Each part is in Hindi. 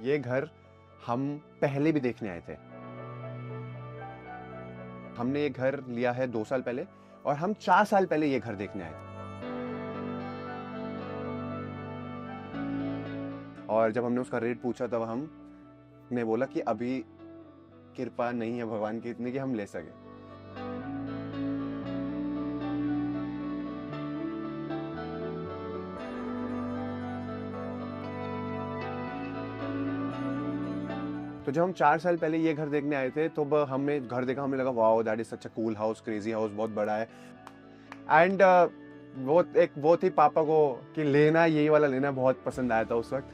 ये घर हम पहले भी देखने आए थे। हमने ये घर लिया है 2 साल पहले और हम 4 साल पहले ये घर देखने आए थे। और जब हमने उसका रेट पूछा तब हमने बोला कि अभी कृपा नहीं है भगवान की इतनी कि हम ले सके। तो जब हम 4 साल पहले ये घर देखने आए थे तो हमने घर देखा, हमें लगा wow that is such a cool house, crazy house, बहुत बड़ा है। एंड वो थी पापा को कि लेना यही वाला लेना, बहुत पसंद आया था उस वक्त।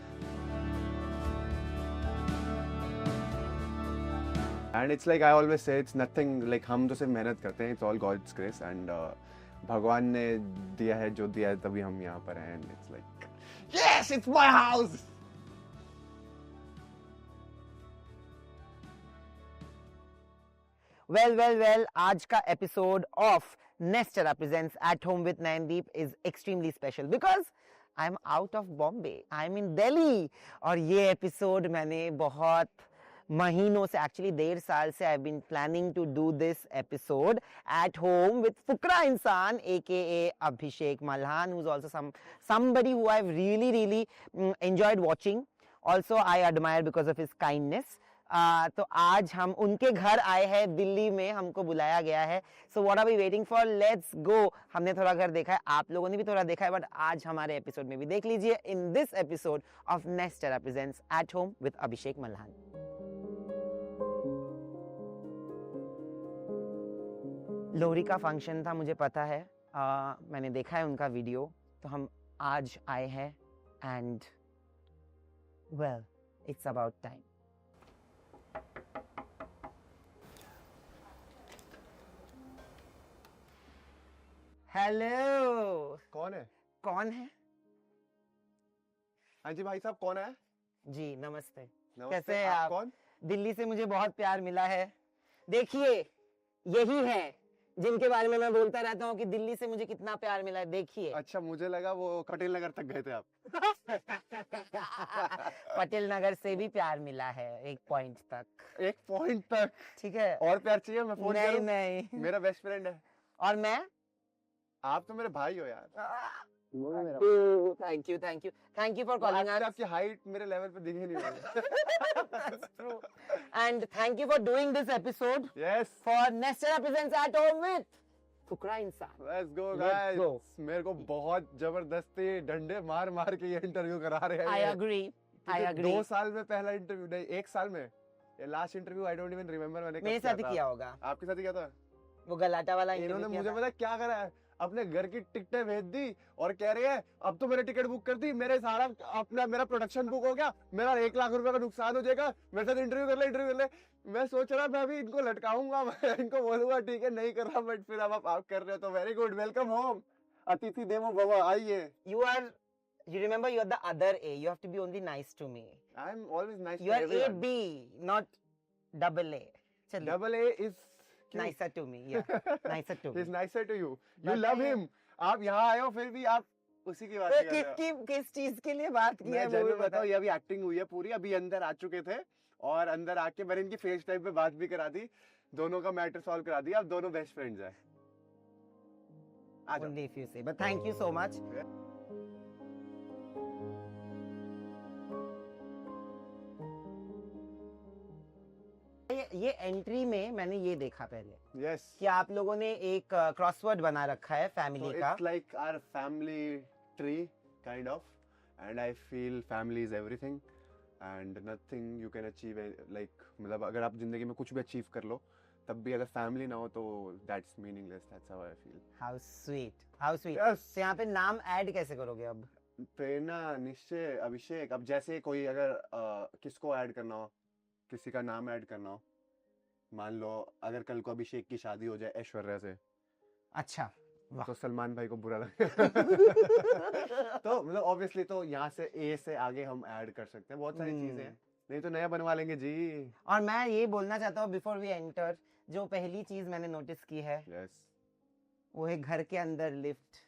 And it's like I always say it's nothing like, हम तो सिर्फ मेहनत करते हैं, it's all God's grace. And भगवान ने दिया है जो दिया है तभी हम यहाँ पर हैं। And it's like yes it's my house. Well, आज का episode of Nestera presents At Home with Nayandeep is extremely special because I'm out of Bombay, I'm in Delhi। और ये एपिसोड मैंने बहुत महीनों से, एक्चुअली 1.5 साल से I've been planning to do this episode at home with फुकरा इंसान aka Abhishek Malhan, who's also somebody who I've really enjoyed watching. Also I admire because of his kindness। तो आज हम उनके घर आए हैं, दिल्ली में हमको बुलाया गया है। So what are we waiting for, let's go. हमने थोड़ा घर देखा है, आप लोगों ने भी थोड़ा देखा है, बट आज हमारे एपिसोड में भी देख लीजिए in this episode of Nestera presents at home with Abhishek Malhan. Lohri का फंक्शन था, मुझे पता है, मैंने देखा है उनका वीडियो। तो हम आज आए हैं and well it's about time. Hello. कौन है? कौन है? हाँ जी भाई साहब, कौन है? जी नमस्ते। नमस्ते, कैसे हैं आप? कौन? दिल्ली से मुझे बहुत प्यार मिला है। देखिए यही है जिनके बारे में मैं बोलता रहता हूँ कि दिल्ली से मुझे कितना प्यार मिला है। देखिए। अच्छा, मुझे लगा वो पटेल नगर तक गए थे आप। पटेल नगर से भी प्यार मिला है एक पॉइंट तक। एक पॉइंट तक? ठीक है। और प्यार चाहिए? मैं फोन करूं? नहीं मेरा बेस्ट फ्रेंड है। और मैं? आप तो मेरे भाई हो यार। Thank you for calling us. आपकी हाइट मेरे लेवल पे दिख ही नहीं रही। And thank you for doing this episode yes for Nestera presents at home with Fukra Insaan. Let's go guys. मेरे को बहुत जबरदस्ती डंडे मार मार के ये इंटरव्यू करा रहे हैं। आई एग्री 2 साल में पहला इंटरव्यू नहीं, 1 साल में ये last interview. I don't even remember मैंने मेरे साथ ही किया होगा। आपके साथ ही किया था? वो गलाटा वाला इन्होंने मुझे पता क्या करा है, अपने घर की टिकटें भेज दी और कह रहे हैं अब तो मैंने टिकट बुक कर दी, मेरे सारा अपना मेरा प्रोडक्शन बुक हो गया, मेरा 1 लाख रुपए का नुकसान हो जाएगा, मेरे साथ इंटरव्यू कर ले। मैं सोच रहा मैं अभी इनको लटकाऊंगा, मैं इनको बोलूंगा ठीक है नहीं कर रहा, बट फिर अब आप कर रहे हो तो वेरी गुड। वेलकम होम, अतिथि देवो भव। आइए। You remember you're the other A. You have to be only nice to me. I'm always nice to You are everyone. AB, not double A. चलिए। Double A is cute. Nicer to me, yeah. Nicer to me. He's nicer to you. You But love him. आप यहाँ आए हो फिर भी आप उसी की बात कर रहे हो। किस चीज के लिए बात की है मैं वो जानना भी बताओ। ये अभी एक्टिंग हुई है पूरी, अभी अंदर आ चुके थे और अंदर आके मैंने इनकी फेस टाइम पे बात भी करा दी, दोनों का मैटर सॉल्व करा दिया, अब दोनों बेस्ट फ्रेंड्स हैं। आ जाओ। Only if you say. But thank you so much. ये एंट्री में मैंने ये देखा पहले यस कि आप लोगों ने एक क्रॉसवर्ड बना रखा है फैमिली का। It's like our family tree kind of, and I feel family is everything and nothing you can achieve, like मतलब अगर आप जिंदगी में कुछ भी अचीव कर लो तब भी अगर फैमिली ना हो तो that's meaningless. That's how I feel. How sweet, how sweet. Yes. तो यहाँ पे नाम ऐड कैसे करोगे अब? प्रेरणा, निश्चय, अभिषेक। अब जैसे कोई अगर किसको ऐड करना हो, किसी का नाम ऐड करना हो, मान लो अगर कल को अभिषेक की शादी हो जाए ऐश्वर्या से, अच्छा तो सलमान भाई को बुरा लगे। तो मतलब ऑब्वियसली तो यहाँ से ए से आगे हम ऐड कर सकते हैं, बहुत सारी चीजें हैं, नहीं तो नया बनवा लेंगे जी। और मैं ये बोलना चाहता हूँ बिफोर वी एंटर, जो पहली चीज मैंने नोटिस की है यस वो है घर के अंदर लिफ्ट।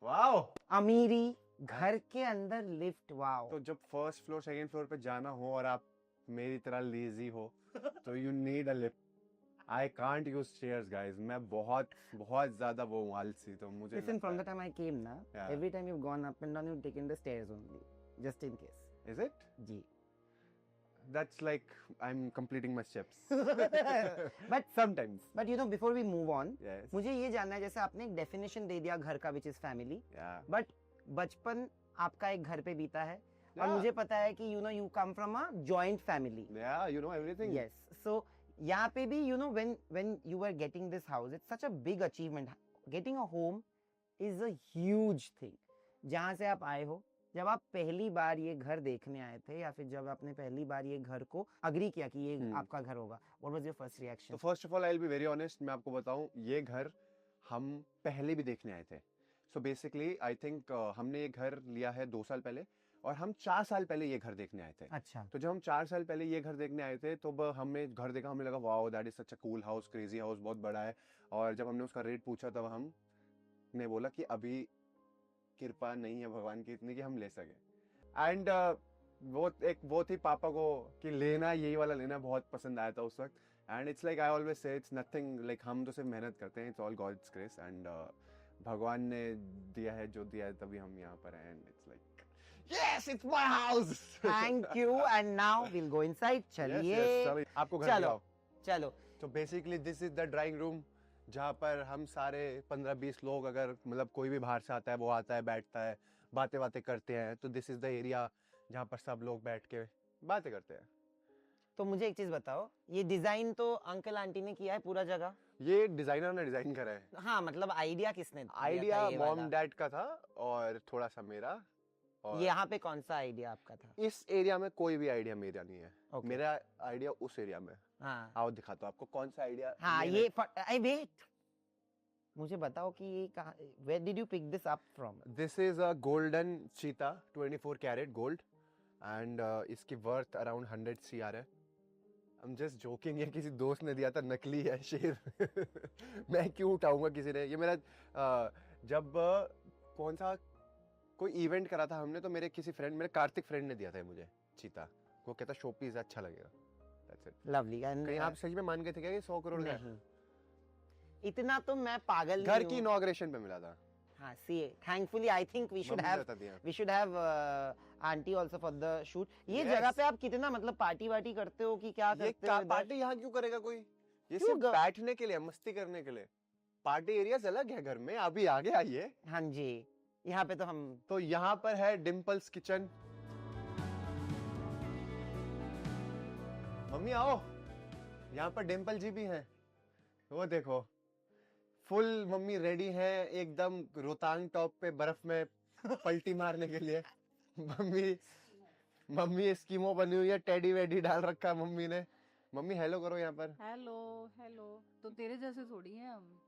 वाओ, अमीरी घर के अंदर लिफ्ट, वाओ। तो जब फर्स्ट फ्लोर सेकंड फ्लोर पे जाना हो और आप मेरी तरह लेजी हो तो you need a lift. I can't use stairs guys, मैं बहुत बहुत ज्यादा वो आलसी, तो मुझे Listen, लगता from the है। time I came na, Yeah. every time you've gone up and down, you've taken the stairs only, just in case. Is it? Ji. That's like I'm completing my steps. But Sometimes. but you know, before we move on, Yes. मुझे ये जानना है, जैसे आपने एक डेफिनेशन दे दिया घर का, which is family, Yeah. but बचपन आपका एक घर पे बीता है, और Yeah. मुझे पता है कि you come from a joint family. Yeah, you know everything. Yes. So यहाँ पे भी when you were getting this house, it's such a big achievement. Getting a home is a huge thing. जहाँ से आप आए हो, जब आप पहली बार ये घर देखने आए थे, या फिर जब आपने पहली बार ये घर को अग्री किया कि ये आपका घर होगा, what was your first तो reaction? First of all I will be very honest, मैं आपको बताऊं, ये घर हम पहले भी देखने आए थे। सो बेसिकली आई थिंक हमने ये घर लिया है 2 साल पहले, और हम 4 साल पहले ये घर देखने आए थे। अच्छा। तो जब हम 4 साल पहले ये घर देखने आए थे तो हमने घर देखा, हमें लगा wow that is such a cool house, crazy house, बहुत बड़ा है। और जब हमने उसका रेट पूछा तब हमने बोला कि अभी कृपा नहीं है भगवान की इतनी कि हम ले सके। एंड वो थी पापा को कि लेना, यही वाला लेना बहुत पसंद आया था उस वक्त। And it's like I always say it's nothing like, हम तो सिर्फ मेहनत करते हैं, it's all God's grace, and भगवान ने दिया है जो दिया है, तभी हम यहाँ पर हैं। And it's like yes, it's my house. Thank you. And now we'll go inside. चलिए। चलिए, आपको घर चलो दिखाओ। चलो। तो basically this is the drawing room, जहाँ पर हम सारे 15-20 लोग, अगर मतलब कोई भी बाहर से आता है वो आता है, बैठता है, बातें बातें करते हैं। तो दिस इज द एरिया जहाँ पर सब लोग बैठ के बातें करते हैं। तो मुझे एक चीज बताओ, ये डिजाइन तो अंकल आंटी ने किया है पूरा जगह? ये डिजाइनर ने डिजाइन करा है। हाँ, मतलब आइडिया किसने दिया था आइडिया ये मॉम वाला? डैड का था और थोड़ा सा मेरा। और यहाँ पे कौन सा आइडिया आपका था? इस एरिया में कोई भी आइडिया मेरा नहीं है। Okay. मेरा आइडिया उस एरिया में। हाँ आओ दिखाता हूँ आपको कौन सा आइडिया। हाँ, ये आई वेट, मुझे बताओ कि ये कहाँ, where did you pick this up from? This is a golden चीता, 24 कैरेट गोल्ड, एंड इसकी वर्थ अराउंड 100 CR है। I'm just joking, ये किसी दोस्त ने दिया था, नकली है शेर। मैं क्यों उठाऊंगा किसी ने। ये मेरा जब कौन सा कोई इवेंट करा था हमने, तो मेरे किसी फ्रेंड, मेरे कार्तिक फ्रेंड ने दिया था मुझे चीता। वो कहता शो पीस अच्छा लगेगा। That's it. लवली। कहीं आप सच में मान गए थे क्या कि 100 करोड़ का है? नहीं, इतना तो मैं पागल घर नहीं की हूँ। इनॉग्रेशन पे मिला था। हाँ, see, thankfully I think we should mummy ने have बता दिया। we should have auntie also for the shoot. ये Yes. जगह पे आप कितना मतलब पार्टी वार्टी करते हो कि क्या ये करते हो इधर? पार्टी यहाँ क्यों करेगा कोई? ये क्यों सिर्फ ग- बैठने के लिए, मस्ती करने के लिए। पार्टी एरियाज अलग है घर में, अभी आगे आइए। हाँ जी, यहाँ पे तो हम तो यहाँ पर है डिम्पल्स किचन। मम्मी आओ, यहाँ पर डिम्पल जी भी हैं। वो देखो, फुल मम्मी रेडी है एकदम रोहतांग टॉप पे बर्फ में पलटी मारने के लिए। मम्मी स्कीमो बनी हुई है, टेडी वेडी डाल रखा है मम्मी ने। मम्मी हेलो करो यहाँ पर। Hello hello. तो तेरे जैसे थोड़ी हैं हम,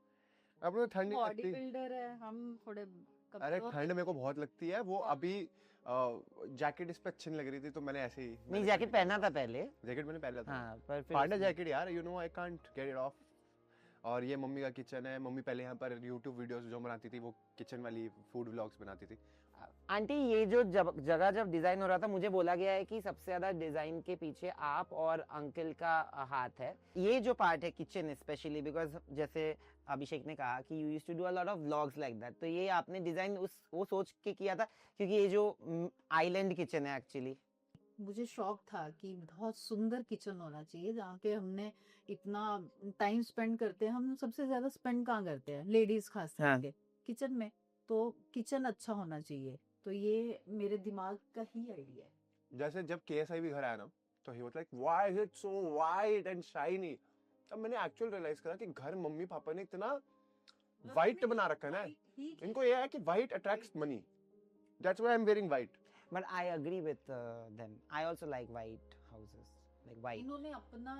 अपने ठंड नहीं बॉडी लगती। बिल्डर है हम, थोड़े अरे कमजोर। ठंड मेरे को बहुत लगती है। वो अभी जैकेट इस पे अच्छी नहीं लग रही थी, तो मैंने ऐसे ही नहीं, जैकेट पहना था पहले। जैकेट मैंने पहना था। हाँ, पर फिर पांडा जैकेट यार, you know I can't get it of. और ये मम्मी का किचन है। मम्मी पहले यहाँ पर YouTube वीडियोस जो बनाती थी, वो किचन वाली फूड व्लॉग्स बनाती थी। आंटी, ये जो जगह जब डिजाइन हो रहा था, मुझे बोला गया है कि सबसे ज्यादा डिजाइन के पीछे आप और अंकल का हाथ है। ये जो पार्ट है किचन स्पेशली, बिकॉज जैसे अभिषेक ने कहा कि you used to do a lot of vlogs like that, तो ये आपने डिजाइन वो सोच के किया था, क्योंकि ये जो आइलैंड किचन है एक्चुअली। मुझे शौक था कि बहुत सुंदर किचन होना चाहिए, जहाँ पे हमने इतना टाइम स्पेंड करते हैं। हम सबसे ज्यादा स्पेंड कहाँ करते हैं, लेडीज खास हाँ। करके किचन में। तो किचन अच्छा होना चाहिए, तो ये मेरे दिमाग का ही आइडिया है। जैसे जब KSI भी घर आया ना, तो he was like why is it so white and shiny. तब मैंने एक्चुअल रियलाइज करा कि घर मम्मी पापा ने इतना वाइट बना रखा है ना, इनको ये है कि white attracts money, that's why I am wearing white. But I agree with them. I also like white houses, like white. इन्होंने अपना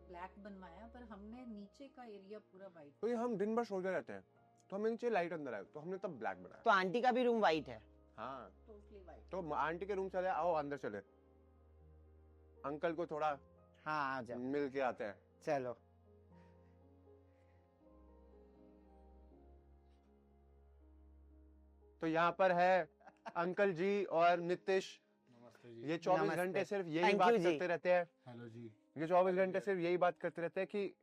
ब्लैक बनवाया, पर हमने नीचे का एरिया पूरा वाइट। तो ये हम दिन भर सोते रहते हैं, तो हमें नीचे लाइट अंदर आए, तो हमने तब ब्लैक बनाया। तो आंटी का भी रूम white है? हाँ, टोटली वाइट। तो आंटी के रूम चले, आओ अंदर चले, अंकल को थोड़ा हाँ, आ जाओ, मिल के आते हैं। चलो। तो यहाँ पर है अंकल जी और नितिश नमस्ते जी। ये 24 नमस्ते। घंटे सिर्फ यही Thank बात you जी। करते रहते हैं। हेलो जी। ये 24 घंटे सिर्फ यही बात करते रहते हैं कि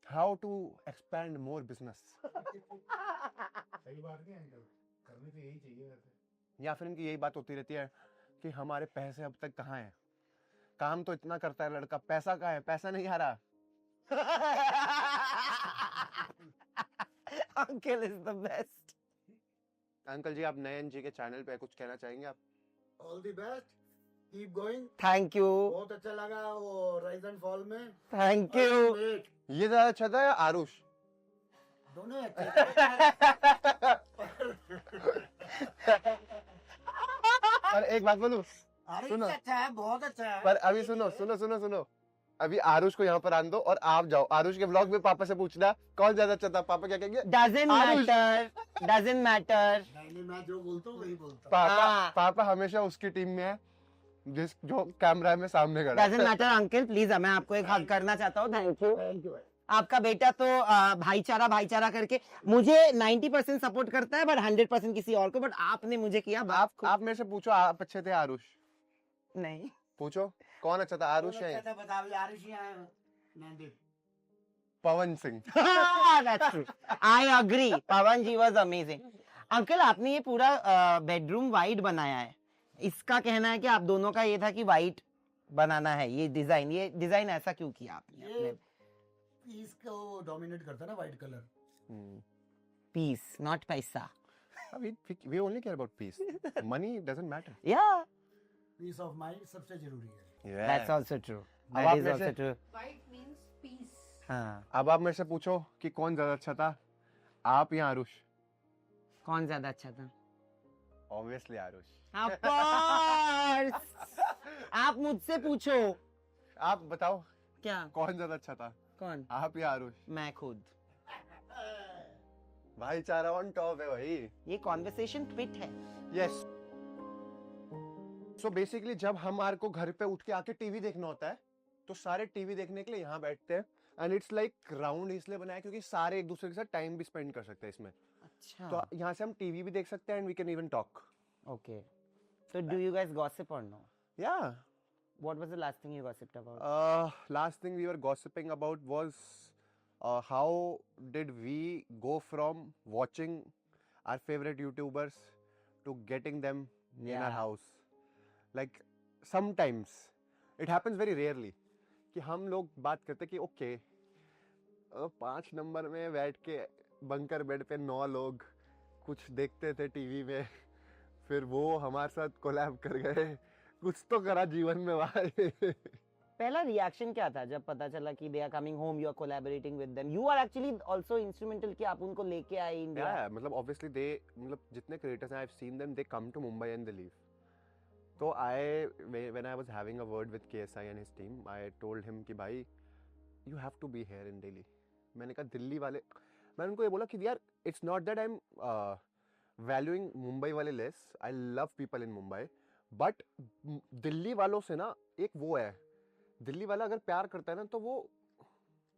how to expand more business, सही बात नहीं अंकल, करनी तो यही चाहिए वैसे। या फिर इनकी यही बात होती रहती है कि हमारे पैसे अब तक कहाँ हैं, काम तो इतना करता है लड़का, पैसा कहाँ है, पैसा नहीं आ रहा। Uncle is the best. Uncle ji आप नयन जी के चैनल पे कुछ कहना चाहेंगे आप? All the best, keep going. Thank you. बहुत अच्छा लगा वो राइज एंड फॉल में। Thank you. Great, ये ज्यादा अच्छा था या आरुष? दोनों अच्छे थे। पर एक बात बोलूं, अरे सुनो। अच्छा है, बहुत अच्छा है। पर अभी सुनो सुनो सुनो सुनो, अभी आरुष को यहाँ पर आन दो और आप जाओ आरुष के व्लॉग में पापा से पूछना कौन ज्यादा अच्छा था, पापा क्या कहेंगे? Doesn't Aarush. matter. Doesn't matter. नहीं, मैं जो बोलता हूँ वही बोलता हूँ। पापा हाँ। पापा हमेशा उसकी टीम में है जो कैमरा में सामने खड़ा Doesn't matter, uncle. Please, मैं आपको एक हक करना चाहता हूँ. Thank you. Thank you. आपका बेटा तो भाईचारा भाईचारा करके मुझे 90% सपोर्ट करता है, बट 100% किसी और को. बट आपने मुझे किया आप मेरे से पूछो आप अच्छे थे आरुष? नहीं. पूछो कौन अच्छा था, आरुष बहुत है अच्छा था, बता भी आरुष ही आया, Nandeep. Pawan Singh? That's true. I agree. Pawan ji was amazing. Uncle आपने ये पूरा बेडरूम वाइट बनाया है. इसका कहना है कि आप दोनों का ये था कि वाइट बनाना है. ये डिजाइन ऐसा क्यों किया आपने? ये पीस को डोमिनेट करता है ना व्हाइट कलर। पीस नॉट पैसा. we only care about peace. Money doesn't matter. Yeah, peace of mind सबसे जरूरी है। that's also true. अब That आप is मेरे also से- true. White means peace. हाँ. अब आप मेरे से पूछो कि कौन ज्यादा अच्छा था, आप या आरुष? कौन ज्यादा अच्छा था? ऑब्वियसली आरुष। Of course. आप मुझसे पूछो. आप बताओ क्या? कौन ज्यादा अच्छा था, कौन? आप या आरुष? मैं खुद. भाईचारा ऑन टॉप है भाई। ये कॉन्वर्सेशन ट्विट है. यस। सो बेसिकली जब हमारे को घर पे उठ के आके टीवी देखना होता है तो सारे टीवी देखने के लिए यहाँ बैठते हैं, एंड इट्स लाइक राउंड इसलिए बनाया क्योंकि सारे एक दूसरे के साथ टाइम भी स्पेंड कर सकते हैं इसमें। अच्छा. तो यहाँ से हम टीवी भी देख सकते हैं and we can even talk. Okay. So do you guys gossip or no? या What was the last thing you gossiped about? last thing we were gossiping about was how did we go from watching our favorite YouTubers to getting them in our Yeah. house. Like sometimes it happens very rarely कि हम लोग बात करते कि ओके 5 नंबर में बैठ के बंकर बेड पे 9 लोग कुछ देखते थे टीवी में, फिर वो हमारे साथ कोलैब कर गए, कुछ तो करा जीवन में भाई। पहला रिएक्शन क्या था जब पता चला कि they are coming home, you are collaborating with them? You are actually also instrumental कि आप उनको लेके आए इंडिया. Yeah, मतलब obviously they मतलब जितने creators हैं I've seen them, they come to Mumbai and they leave. तो when I was having a word with KSI and his team, I told him कि भाई you have to be here in Delhi. मैंने कहा दिल्ली वाले, मैंने उनको ये बोला कि यार it's not that I'm valuing Mumbai वाले less. I love people in Mumbai, but Delhi वालों से ना एक वो है, दिल्ली वाला अगर प्यार करता है ना तो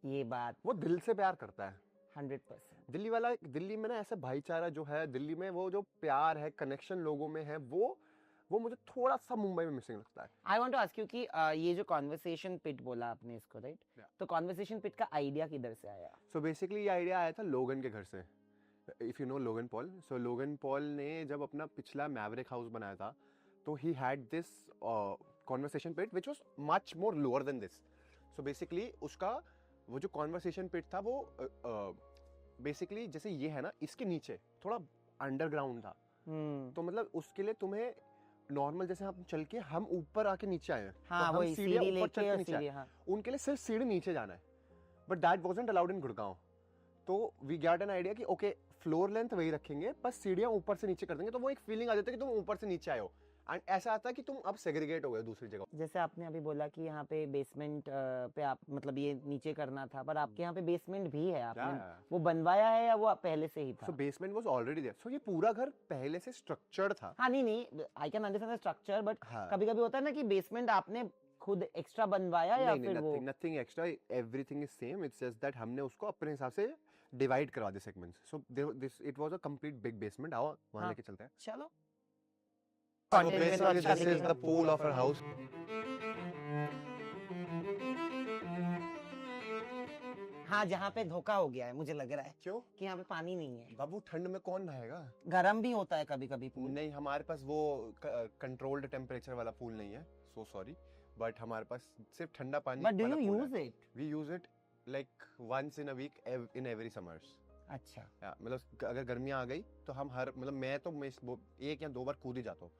ये बात वो दिल से प्यार करता है। 100%. दिल्ली वाला, दिल्ली में ना ऐसा भाईचारा जो है, दिल्ली में वो जो प्यार है, कनेक्शन लोगों में है, वो मुझे थोड़ा सा मुंबई में मिसिंग लगता है। I want to ask you कि ये जो कॉन्वर्सेशन पिट बोला आपने इसको, राइट? Yeah. तो कॉन्वर्सेशन पिट का आइडिया किधर से आया? सो बेसिकली ये आइडिया आया था लोगन के घर से। If you know Logan Paul, so Logan Paul ने जब अपना पिछला मैवरिक हाउस बनाया था तो he had this conversation pit which was much more lower than this. So basically उसका वो जो कॉन्वर्सेशन पिट था वो बेसिकली जैसे ये है ना, इसके नीचे थोड़ा अंडरग्राउंड था। तो मतलब उसके लिए तुम्हें नॉर्मल जैसे हम चल के हम ऊपर आके नीचे आए हैं, हाँ, तो हम वही सीढ़ियाँ सीढ़ी ऊपर चढ़ लेके के और नीचे आए। सीढ़ी, हाँ. उनके लिए सिर्फ सीढ़ी नीचे जाना है, but that wasn't allowed in Gurgaon. तो वी गॉट एन आइडिया कि ओके फ्लोर लेंथ वही रखेंगे, बस सीढ़ियाँ ऊपर से नीचे कर देंगे, तो वो एक फीलिंग आ जाती है कि तुम ऊपर से नीचे आए हो, एंड ऐसा आता है कि तुम अब सेग्रीगेट हो गए दूसरी जगह। जैसे आपने अभी बोला कि यहाँ पे बेसमेंट पे आप मतलब ये नीचे करना था, पर आपके यहाँ पे बेसमेंट भी है, आपने वो बनवाया है या वो पहले से ही था? सो बेसमेंट वाज ऑलरेडी देयर। सो ये पूरा घर पहले से स्ट्रक्चर्ड था। हाँ, नहीं, I can understand the structure, but हाँ। कभी कभी होता है ना कि बेसमेंट आपने खुद एक्स्ट्रा बनवाया या नहीं, फिर वो? Nothing extra, everything is same, it's just that हमने उसको अपने हिसाब से डिवाइड करवा दिए segments. So this it was a complete big basement. आओ वहां हाँ। लेके चलते हैं। चलो. So Content with basically, Vatsali this is King. the pool of her house. हाँ, जहाँ पे धोखा हो गया है मुझे लग रहा है क्यों? कि यहाँ पे पानी नहीं है। बाबू ठंड में कौन नहाएगा? गर्म भी होता है कभी कभी पूल। नहीं, हमारे पास वो कंट्रोल्ड टेम्परेचर वाला पूल नहीं है, सो सॉरी, बट हमारे पास सिर्फ ठंडा पानी बट डू वाला यू pool यूज है. It? We use it like once in a week in every summers. अच्छा। मतलब अगर गर्मियाँ आ गई तो हम मतलब मैं तो एक या दो बार कूद ही जाता हूँ.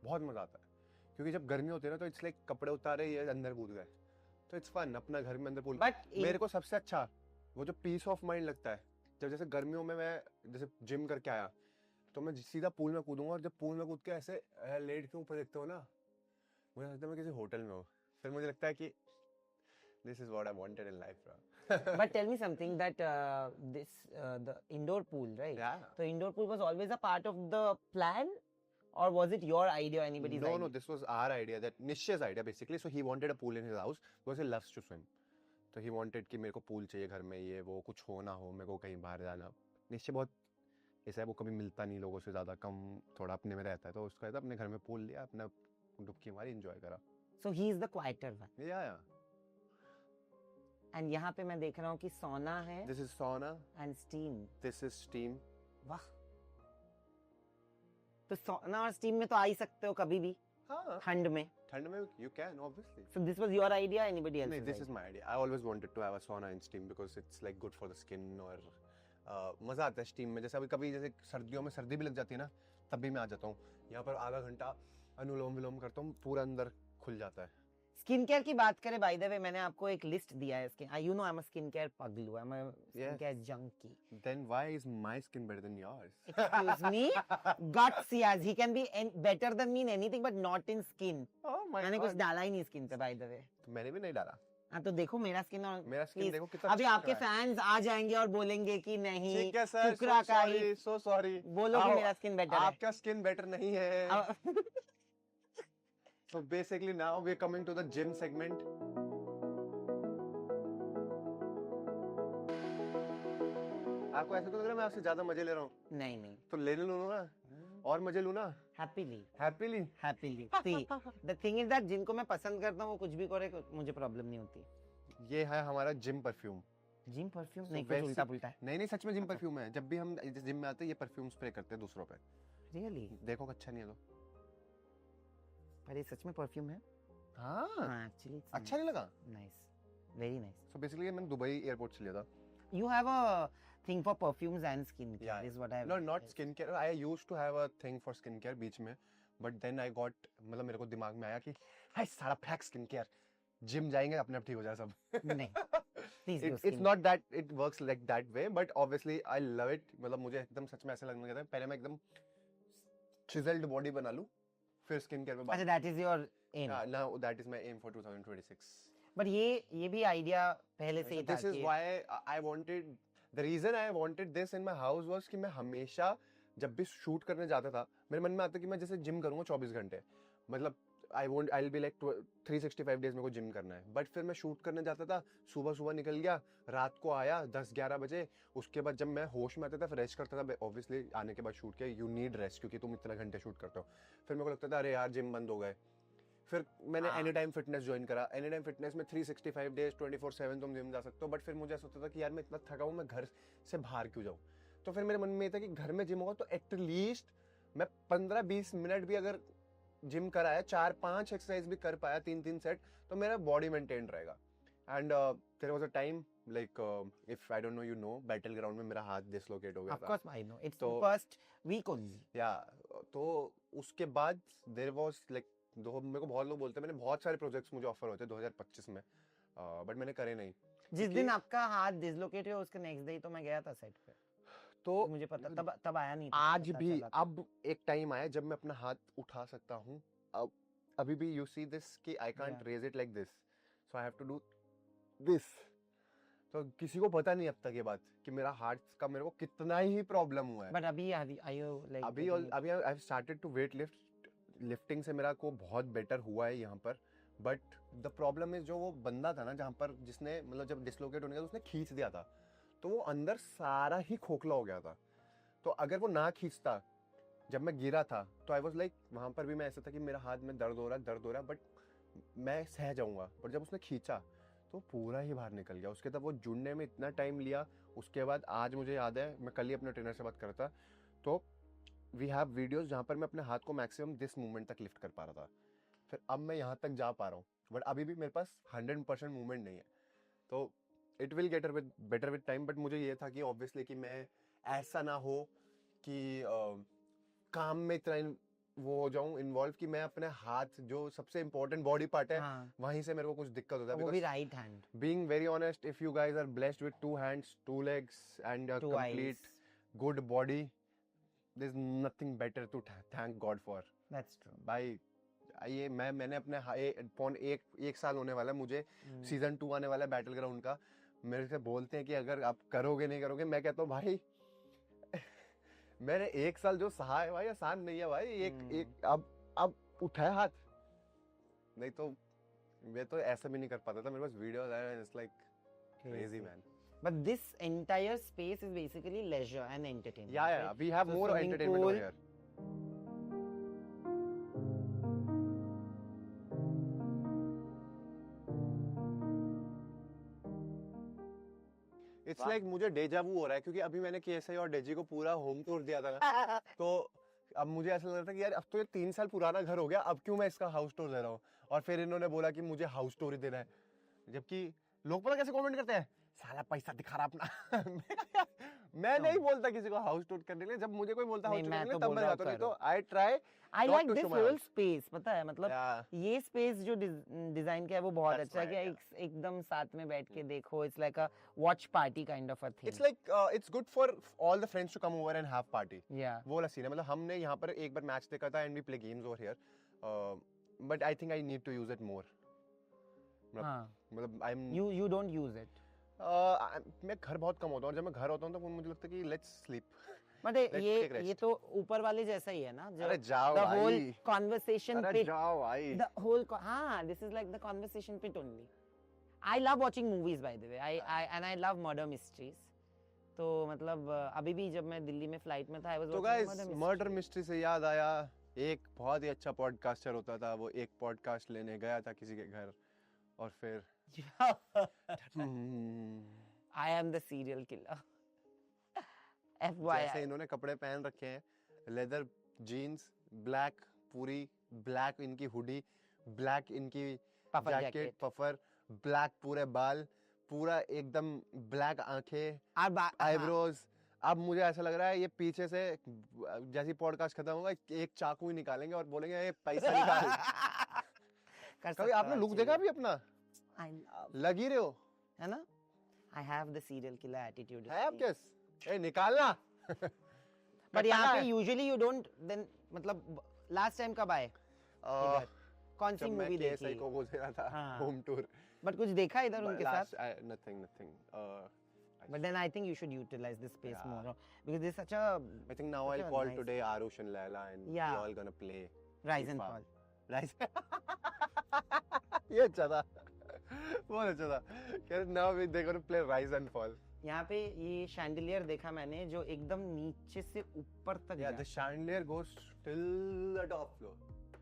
बहुत मजा आता है क्योंकि जब गर्मी होती है ना तो इट्स लाइक कपड़े उतारे ये अंदर कूद गए, तो इट्स फन अपना घर में अंदर पूल. बट मेरे को सबसे अच्छा वो जो पीस ऑफ माइंड लगता है जब जैसे गर्मियों में मैं जैसे जिम करके आया तो मैं सीधा पूल में कूदूंगा, और जब पूल में कूद के ऐसे लेट के ऊपर देखता हूँ ना, मुझे लगता है मैं किसी होटल में हूँ. फिर मुझे लगता है कि this is what I wanted in life. but tell me something that the indoor pool, right? Yeah. So indoor pool was always a part of the plan, or was it your idea or anybody's No, idea? no, this was our idea, that Nishya's idea basically. So he wanted a pool in his house because he loves to swim. So he wanted कि मेरे को पूल चाहिए घर में, ये वो कुछ हो ना हो, मेरे को कहीं बाहर जाना. निश्चय बहुत ऐसा है, वो कभी मिलता नहीं लोगों से, ज़्यादा कम थोड़ा अपने में रहता है, तो उसका था अपने घर में पूल लिया, अपना डुबकी मारी, एंजॉय करा. So he is the quieter one. Yeah. And यहाँ पे मैं देख रहा हूँ कि sauna है This is sauna, and steam. this is steam. वाह। तो sauna और steam में तो आ ही सकते हो कभी भी हाँ, ठंड में। ठंड में you can obviously. So this was your idea, anybody else? नहीं, this is my idea. I always wanted to have a sauna and steam because it's like good for the skin, और मजा आता है स्टीम में. जैसे अभी कभी जैसे सर्दियों में सर्दी भी लग जाती है ना, तब भी मैं आ जाता हूँ यहाँ पर, आधा घंटा अनुलोम विलोम करता हूँ, पूरा अंदर खुल जाता है. स्किन केयर की बात करें, बाय द वे मैंने आपको एक लिस्ट दिया है skin, you know I am a skin care पगलू, I am a skin care junkie. Then why is my skin better than yours? Excuse me, guts he has. He can be better than me in anything but not in skin. Oh my मैंने कुछ God. डाला ही नहीं स्किन पे बाय द वे. तो मैंने भी नहीं डाला. हाँ तो देखो मेरा स्किन और मेरा स्किन please, देखो कितना अभी अच्छा आपके लग रहा है. फैंस आ जाएंगे और बोलेंगे कि नहीं ठीक है सर, कुकरा so का ही sorry, so sorry. बोलो कि आओ, मेरा स्किन बेटर है. आपका स्किन बेटर नहीं है. अब- So basically now we're coming to the gym segment. आपको ऐसा तो लग रहा है मैं आपसे ज्यादा मजे ले रहा हूँ? नहीं नहीं, तो ले लूँ ना, और मजे लूँ ना, happily happily. Happily. See the thing is that जिनको मैं पसंद करता हूँ वो कुछ भी करे मुझे प्रॉब्लम नहीं होती. ये है हमारा gym perfume. Gym perfume So नहीं, कुछ basic- उल्टा पुल्टा है. नहीं नहीं, सच में जिम परफ्यूम है. जब भी हम जिम में आते हैं ये परफ्यूम स्प्रे करते हैं दूसरों पे. रियली? देखो अच्छा नहीं है तो. पर ये सच में परफ्यूम है? हाँ, हाँ एक्चुअली अच्छा नहीं लगा. Nice, very nice. So basically मैंने दुबई एयरपोर्ट से लिया था. You have a thing for perfumes and skincare, Yeah. is what I have. No, not skincare. I used to have a thing for skincare बीच में, but then I got, मतलब मेरे को दिमाग में आया कि हाय सारा फेक skincare, जिम जाएंगे अपने आप ठीक हो जाए सब. नहीं, please do It's skin. not that it works like that way, but obviously I love it. मतलब मुझे एकदम सच में ऐसा लगने लगा था पहले मैं एकदम chiseled body बना लूं, फिर skincare पे अच्छा, that is your aim. now that is my aim for 2026. But ये भी idea पहले से ही था This is कि why I wanted, the reason I wanted this in my house was कि मैं हमेशा जब भी शूट करने जाता था मेरे मन में आता कि मैं जैसे जिम करूंगा 24 घंटे, मतलब I'll be like 365 days मेरे को जिम करना है. बट फिर मैं शूट करने जाता था, सुबह निकल गया, रात को आया 10-11 बजे, उसके बाद जब मैं होश में आता था फिर रेस्ट करता था. ऑब्वियसली आने के बाद शूट के यू नीड रेस्ट क्योंकि तुम इतना घंटे शूट करते हो. फिर मेरे को लगता था अरे यार जिम बंद हो गए. फिर मैंने एनी टाइम फिटनेस ज्वाइन करा. एनी टाइम फिटनेस में 365 डेज 24/7 तुम जिम जा सकते हो. बट फिर मुझे ऐसा होता था कि यार मैं इतना थका हूँ, मैं घर से बाहर क्यों जाऊँ. तो फिर मेरे मन में ये था कि घर में जिम होगा तो एटलीस्ट मैं 15-20 मिनट भी अगर जिम कराया, 4-5 एक्सरसाइज भी कर पाया, 3-3 सेट, तो मेरा बॉडी मेंटेन रहेगा. And there was a time like if I don't know you know, battle ground में मेरा हाथ डिसलोकेट हो गया of था. course I know it's तो- first week only. या तो उसके बाद देयर वाज लाइक मेरे को बहुत लोग बोलते हैं, मैंने बहुत सारे प्रोजेक्ट्स मुझे ऑफर होते 2025 में, बट मैंने करे नहीं. जिस क्योंकि- दिन आपका हाथ डिसलोकेट हुआ उसके नेक्स्ट डे तो मैं गया था सेट पे, तो मुझे पता तब आया नहीं था, आज पता भी चला था. अब एक टाइम आया जब मैं अपना हाथ उठा सकता हूँ. अब अभी भी यू सी दिस कि I can't Yeah. Raise it like this, so I have to do this. तो किसी को पता नहीं अब तक ये बात कि मेरा हार्ट का मेरे को कितना ही प्रॉब्लम हुआ है. But अभी are you like अभी taking- I have started to weight lifting से मेरा को बहुत बेटर हुआ है यहाँ पर. बट द प्रॉब्लम इज जो वो बंदा था ना जहाँ पर जिसने मतलब जब डिसलोकेट होने का तो उसने खींच दिया था, तो वो अंदर सारा ही खोखला हो गया था. तो अगर वो ना खींचता जब मैं गिरा था तो आई वाज लाइक, वहां पर भी मैं ऐसा था कि मेरा हाथ में दर्द हो रहा है, बट मैं सह जाऊंगा, बट जब उसने खींचा तो पूरा ही बाहर निकल गया। उसके तब वो जुड़ने में इतना टाइम लिया। उसके बाद आज मुझे याद है, मैं कल ही अपने ट्रेनर से बात कर रहा था, तो वी हैव वीडियोस जहाँ पर मैं अपने हाथ को मैक्सिमम दिस मूवमेंट तक लिफ्ट कर पा रहा था। फिर अब मैं यहाँ तक जा पा रहा हूँ, बट अभी भी मेरे पास 100% मूवमेंट नहीं है। तो it will get better with time, but मुझे ये था कि ऑब्वियसली कि मैं ऐसा ना हो कि काम में इतना वो हो जाऊं इन्वॉल्व कि मैं अपने हाथ, जो सबसे इंपॉर्टेंट बॉडी पार्ट है, हाँ, वहीं से मेरे को कुछ दिक्कत होता है। वो भी because right hand, being very honest, if you guys are blessed with 2 hands, 2 legs and a 2 complete eyes. good body, there's nothing better to thank God for. That's true. भाई ये मैंने अपने एक साल होने वाला है मुझे, सीजन 2 आने वाला है बैटल ग्राउंड का। मेरे से बोलते हैं कि अगर आप करोगे नहीं करोगे, मैं कहता हूँ भाई मैंने एक साल जो सहा है भाई, आसान नहीं है भाई। एक अब उठाया हाथ, नहीं तो मैं तो ऐसा भी नहीं कर पाता था। मेरे पास वीडियोस आए, it's like crazy man. But this entire space is basically leisure and entertainment. Yeah, right? we have So more swimming entertainment over pool, here. It's वाह। लाइक मुझे डेजा वू हो रहा है, क्योंकि अभी मैंने केएसआई और डेजी को पूरा होम टूर दिया था ना, तो अब मुझे ऐसा लग रहा था कि यार अब तो ये 3 साल पुराना घर हो गया, अब क्यों मैं इसका हाउस टूर दे रहा हूँ। और फिर इन्होंने बोला कि मुझे हाउस टूर ही देना है, जबकि लोग पता कैसे कमेंट करते हैं, साला पैसा दिखा रहा अपना मैं नहीं बोलता किसी को हाउस टूर करने के लिए। जब मुझे कोई बोलता हाउस नहीं, टूर मैं करने के लिए तो तब बोल मैं रहा जाता हूँ, नहीं हूँ तो I try I not like to this show my whole house. space, पता है मतलब ये स्पेस जो डिजाइन किया है वो बहुत That's अच्छा है कि right, एकदम साथ में बैठ के देखो, it's like a watch party kind of a thing. It's like it's good for all the friends to come over and have party. या वो वाला सीन है। मतलब हमने यहाँ पर एक बार मैच देखा था and we play games over here, but I think I need to use it more. हाँ, मतलब I am you don't use it. मैं घर बहुत कम होता हूँ, और जब मैं घर होता हूँ तो मुझे लगता है कि let's sleep. But Let's take ये rest. तो ऊपर वाले जैसा ही है ना, जो अरे जाओ the whole भाई, conversation अरे pit, जाओ भाई। the whole हाँ, this is like the conversation pit only. I love watching movies by the way. I love murder mysteries. तो मतलब अभी भी जब मैं दिल्ली में फ्लाइट में था, I was तो watching guys, murder murder mysteries. Mystery से याद आया, एक बहुत ही अच्छा पॉडकास्टर होता था, वो एक पॉडकास्ट लेने गया था किसी के घर, और फिर I am the serial killer. जैसे FYI. इन्होंने कपड़े पहन रखे हैं, लेदर जीन्स, ब्लैक पूरी, ब्लैक इनकी हुडी, ब्लैक इनकी Puffer jacket, jacket. Puffer, black पूरे बाल, पूरा एकदम ब्लैक आंखें, और हाँ, आईब्रोज। अब मुझे ऐसा लग रहा है ये पीछे से जैसे पॉडकास्ट खत्म होगा एक चाकू ही निकालेंगे और बोलेंगे ये पैसा निकाल। कर कभी सकता आपने है लुक actually. देखा अभी अपना, I love, लग ही रहे हो, है ना? I have the serial killer attitude. है आप किस, ए निकालना। But यहाँ पे usually you don't then मतलब last time कब आए? इधर? कौन सी जब मैं मूवी केएसआई देखी? को गुजरा था हाँ। होम टूर, But कुछ देखा इधर उनके साथ? Nothing But then I think you should utilize this space Yeah. more because this is such a I think now Such I'll a call nice- today Arush and Laila and Yeah. we all gonna play rise and FIFA. fall. Rise. ये अच्छा था, बहुत अच्छा था। कह now they're gonna play Rise and Fall. यहाँ पे ये शैंडिलियर देखा मैंने जो एकदम नीचे से ऊपर तक Yeah, जाता the chandelier goes till the top floor.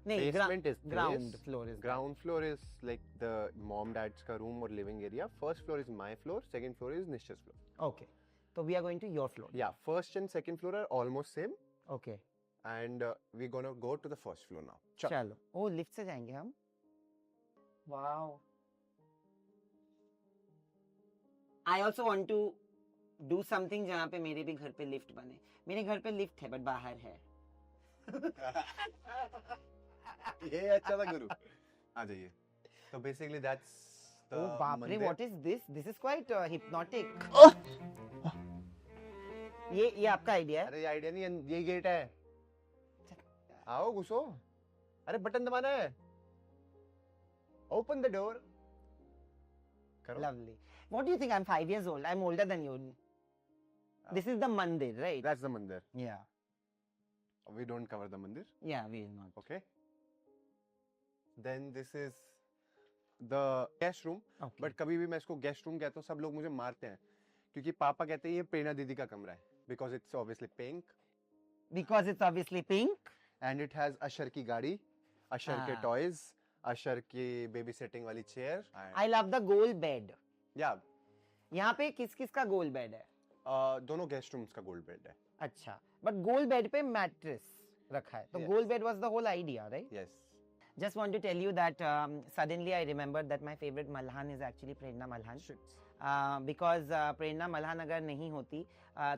नहीं Basement is ground this. floor is Ground floor is like the mom dad's का room or living area. First floor is my floor. Second floor is Nishcha's floor. that. Okay, so we are going to your floor. Yeah, first and second floor are almost same, Okay, and we're gonna go to the first floor now. चलो. ओ लिफ्ट से जाएंगे हम. Wow. I also want to do something जहाँ पे मेरे भी घर पे लिफ्ट बने. मेरे घर पे लिफ्ट है बट बाहर है. ये अच्छा था गुरु, आ जाइए। तो basically that's the Oh बाप रे, मंदिर। what is this? This is quite hypnotic. ये आपका आइडिया है? अरे आइडिया नहीं है, ये गेट है। आओ घुसो। अरे बटन दबाना है। Open the door. करो। Lovely. What do you think? I'm 5 years old. I'm older than you. This is the mandir, right? That's the mandir. Yeah. We don't cover the mandir. Yeah, we will not. Okay. Then this is the guest room. Okay. But कभी भी मैं इसको guest room कहता हूँ, सब लोग मुझे मारते हैं, क्योंकि पापा कहते हैं ये प्रेरणा दीदी का कमरा है, because it's obviously pink. because it's obviously pink. And it has Ashar की गाड़ी, अशर के हाँ. टॉयज, अशर की बेबी सेटिंग वाली chair. I love the gold bed. या यहाँ पे किस किस का गोल बेड है? दोनों गेस्ट रूम्स का गोल्ड बेड है. अच्छा, बट गोल बेड पे मैट्रेस रखा है, तो Yes. गोल bed was the whole idea, right? Yes. Just want to tell you that suddenly I remembered that my favorite Malhan is actually Prerna Malhan. Because प्रेरणा मल्हान अगर नहीं होती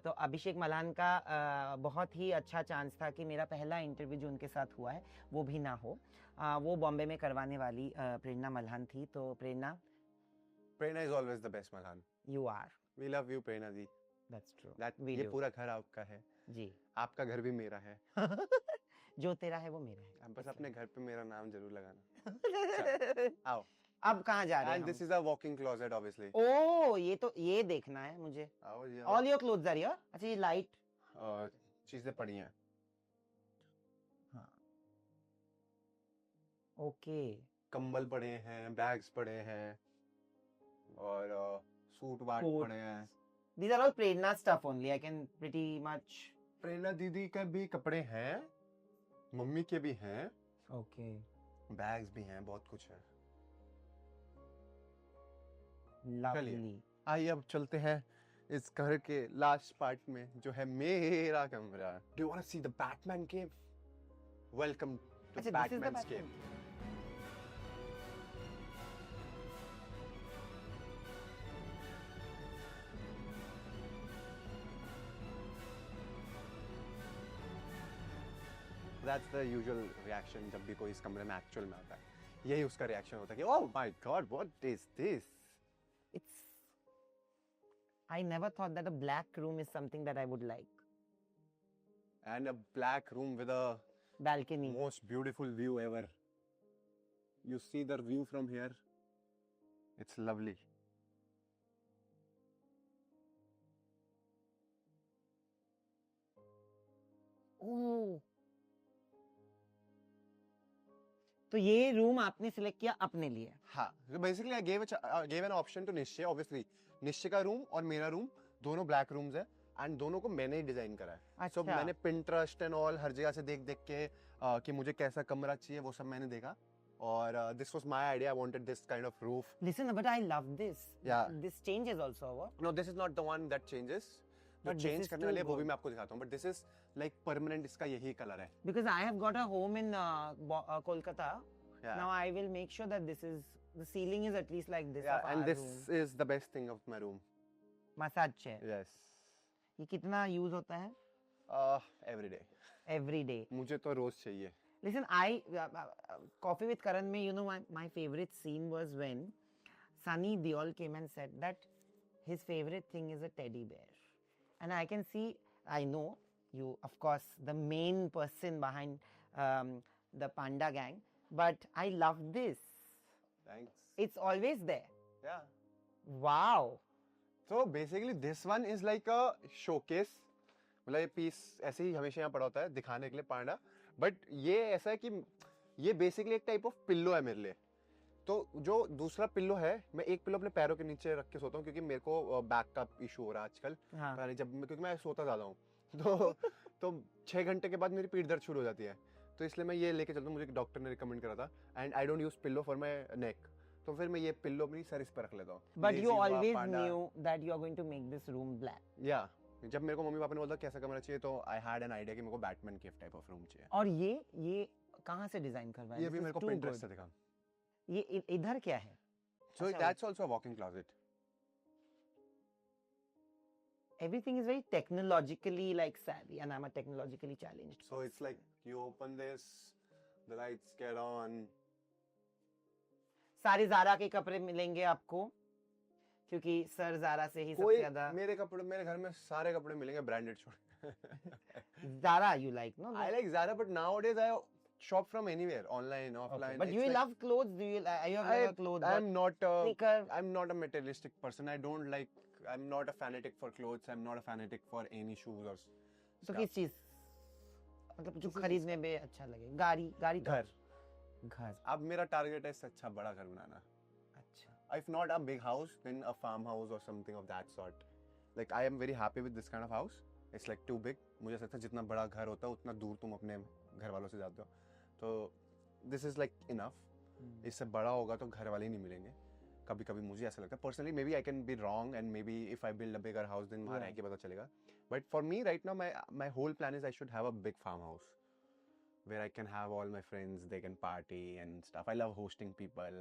तो अभिषेक मल्हान का बहुत ही अच्छा चांस था कि मेरा पहला इंटरव्यू जो उनके साथ हुआ है वो भी ना हो. वो बॉम्बे में करवाने वाली प्रेरणा मल्हान थी. तो Prerna, Prerna is always the best Malhan. You are. We love you Prerna ji. That's true. That We ये do. पूरा घर आपका है, जी. आपका घर भी मेरा है. जो तेरा है वो मेरा है. आप बस अपने घर पे मेरा नाम जरूर लगाना. आओ. अब कहाँ जा रहे एंड हैं this is a walking closet obviously. ओ, ये देखना है मुझे. आओ जी. All your clothes are here. अच्छा, ये लाइट. चीजें पड़ी हैं. ओके. कंबल पड़े हैं, बैग्स पड़े हैं और सूट वाट Coats. पड़े हैं. These are all Prerna stuff only. I can pretty much. प्रेरणा दीदी के भी कपड़े हैं, मम्मी के भी हैं, Okay. बैग्स भी हैं, बहुत कुछ है. Lovely. आइए अब चलते हैं इस घर के लास्ट पार्ट में जो है मेरा कमरा. Do you want to see the Batman cave? Welcome to अच्छा, this is the Batman's Batman. Cave. That's the usual reaction जब भी कोई इस कमरे में एक्चुअल में आता है. यही उसका रिएक्शन होता है कि oh my god, what is this? It's. I never thought that a black room is something that I would like. And a black room with a Balcony. most beautiful view ever. You see the view from here. It's lovely. ओह. तो ये रूम आपने सिलेक्ट किया अपने लिए. हाँ, so basically I gave an option to निश्चय. Obviously, निश्चय का रूम और मेरा रूम दोनों ब्लैक रूम्स है एंड दोनों को मैंने ही डिजाइन करा है. अच्छा. So मैंने Pinterest एंड ऑल हर जगह से देख के कि मुझे कैसा कमरा चाहिए वो सब मैंने देखा और this was my idea. I wanted this kind of roof. Listen, but I love this. Yeah. This changes also. What? No, this is not the one that changes. जो But this चेंज is करने too वाली है वो भी good. मैं आपको दिखाता हूँ. But this is like permanent, इसका यही कलर है. Because I have got a home in Kolkata. Yeah. Now I will make sure that the ceiling is at least like this. Yeah, of and our this room. is the best thing of my room. Massage chair. Yes. ये कितना यूज होता है? Every day. Every day. मुझे तो रोज चाहिए. Listen, Coffee with Karan mein, you know, my favorite scene was when Sunny Deol came and said that his favorite thing is a teddy bear. And I can see, I know you, of course, the main person behind the Panda gang, but I love this. Thanks. It's always there. Yeah. Wow. So basically this one is like a showcase. मतलब ये पीस ऐसे ही हमेशा यहाँ पड़ा होता है दिखाने के लिए पांडा. बट ये ऐसा है कि ये बेसिकली एक टाइप ऑफ पिल्लो है मेरे लिए. तो जो दूसरा पिल्लो है, मैं एक पिल्लो अपने पैरों के नीचे रख के सोता हूँ क्योंकि मेरे को बैक का इशू हो रहा है आजकल. हाँ. पता नहीं क्योंकि मैं सोता ज्यादा हूँ तो 6 घंटे के बाद मेरी पीठ दर्द शुरू हो जाती है. तो इसलिए मैं ये लेके चलता हूँ. मुझे एक डॉक्टर ने रिकमेंड करा था and I don't use pillow for my नेक. तो फिर मैं ये पिल्लो अपनी सर इस पर रख लेता हूँ. But you Lazy हुआ, always Panda. knew that you are going to make this room black. या जब मेरे को मम्मी पापा ने बोला कैसा कमरा चाहिए तो आई हैड एन आइडिया कि मेरे को Batman cave type of room चाहिए. और ये कहाँ से डिजाइन करवाया? ये This भी is मेरे को too Pinterest good. से दिखा. ये इधर क्या है? So अच्छा, that's also a walk-in closet. Everything is very technologically like savvy, and I'm a technologically challenged. So it's like you open this, the lights get on. सारे जारा के कपड़े मिलेंगे आपको क्योंकि सर जारा से ही सबसे कोई ज्यादा. मेरे घर में सारे कपड़े मिलेंगे ब्रांडेड छोड़. Zara you like, no? I like Zara, but nowadays I shop from anywhere, online, Okay. offline. But It's you like- love clothes? Do you? You have never clothes? I'm not. Sneaker. I'm not a materialistic person. I don't like. I'm not a fanatic for clothes. I'm not a fanatic for any shoes or. तो stuff. किस चीज? मतलब जो किसी खरीदने में अच्छा लगे. गाड़ी तो- घर. घर. अब मेरा टारगेट है इससे अच्छा बड़ा घर बनाना. अच्छा. If not a big house, then a farmhouse or something of that sort. Like I am very happy with this kind of house. It's like too big. मुझे ऐसा लगता है जितना बड़ा घर होता है उतना दूर तुम अपने घर वालों से जाते हो, तो दिस इज़ लाइक इनफ। इससे बड़ा होगा तो घर वाले ही नहीं मिलेंगे। कभी कभी मुझे ऐसा लगता है personally, maybe I can be wrong and maybe if I build a bigger house then वहाँ रह के पता चलेगा, but for me right now my whole plan is I should have a big farm house where I can have all my friends, they can party and stuff. I love hosting people.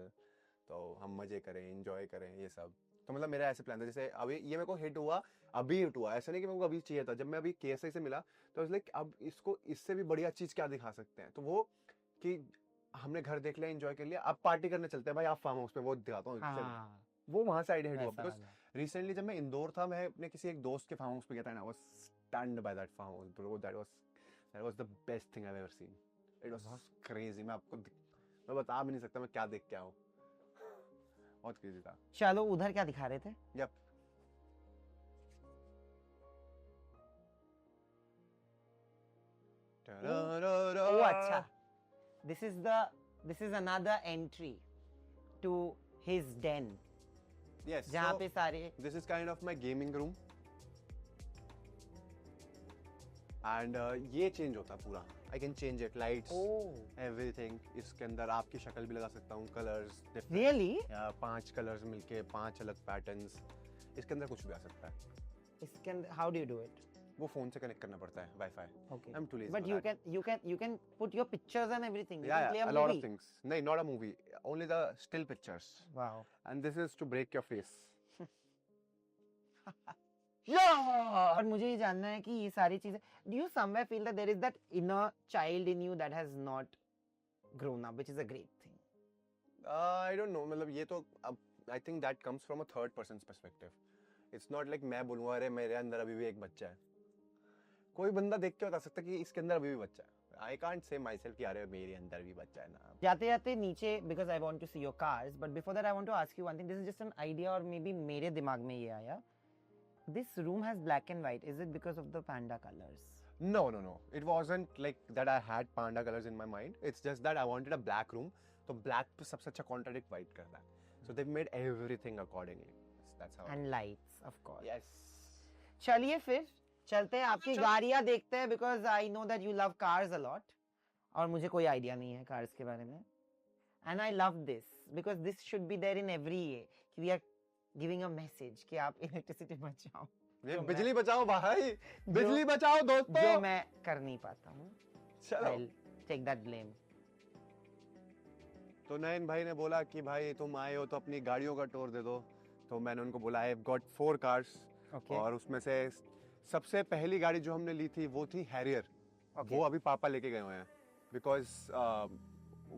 तो हम मजे करें, enjoy करें, ये सब। तो मतलब मेरा ऐसे प्लान था, जैसे अभी ये मेरे को हिट हुआ, अभी हिट हुआ, ऐसा नहीं कि मेरे को अभी चाहिए था। जब मैं अभी KSI से मिला तो लाइक अब इसको इससे भी बढ़िया चीज़ क्या दिखा सकते हैं, तो वो कि हमने घर देख लिया, एंजॉय कर लिया, अब पार्टी करने चलते हैं भाई, आप फार्म हाउस पे, वो दिखाता हूँ। हाँ, वो वहाँ से आइडिया हिट हुआ, वैसा बिकॉज वाला। रिसेंटली जब मैं इंदौर था, मैं अपने किसी एक दोस्त के फार्म हाउस पे गया था, and I was stunned by that farm house bro. That was the best thing I have ever seen. It was crazy. मैं बता भी नहीं सकता मैं क्या देख के आया हूँ, बहुत क्रेजी था। चलो उधर क्या दिखा रहे थे? यप। ओ अच्छा, this is another entry to his den, Yes, जहाँ so पे सारे this is kind of my gaming room. And ये चेंज होता है पूरा। I can change it, lights, everything। इसके अंदर आपकी शक्ल भी लगा सकता हूँ, कलर्स different। really 5 कलर्स मिलके 5 अलग पैटर्न्स। इसके अंदर कुछ भी आ सकता है। इसके अंदर how do you do it? वो फोन से कनेक्ट करना पड़ता है, wifi. Okay, I'm too lazy but for you can put your pictures and everything. You Yeah, can play yeah, a a lot movie. of things. No, not a movie, only the still pictures. Wow. And this is to break your face. और मुझे ये जानना है कि ये सारी चीजें, do you somewhere feel that there is that inner child in you that has not grown up, which is a great thing? I don't know, मतलब ये तो अब I think that comes from a third person's perspective. It's not like मैं बोलूँगा अरे मेरे अंदर अभी भी एक बच्चा है। कोई बंदा देख के बता सकता है कि इसके अंदर अभी भी बच्चा है। I can't say myself कि अरे मेरे अंदर भी बच्चा है ना। जाते जाते नीचे, because I want to see your cars, but before that I want to ask you one thing. This is just an idea, or maybe मेरे दिमाग में ये आया. This room has black and white. Is it because of the panda colors? No. It wasn't like that I had panda colors in my mind. It's just that I wanted a black room. तो black पे सबसे अच्छा contradict white कर रहा है. So they've made everything accordingly. That's how. And lights, of course. Yes. चलिए फिर चलते हैं, आपकी गाड़ियाँ देखते हैं, because I know that you love cars a lot. और मुझे कोई idea नहीं है cars के बारे में. And I love this because this should be there in every way. We are giving a message कि आप electricity बचाओ. ये जो बिजली बचाओ भाई, बिजली बचाओ दोस्तों। जो मैं कर नहीं पाता हूँ. चलो। I'll take that blame. तो नयन भाई ने बोला कि भाई तुम आए हो तो अपनी गाड़ियों का टूर दे दो। तो मैंने उनको बोला I have got 4 cars. Okay. और उसमें से सबसे पहली गाड़ी जो हमने ली थी वो थी हैरियर. Okay. वो अभी पापा लेके गए हुए हैं बिकॉज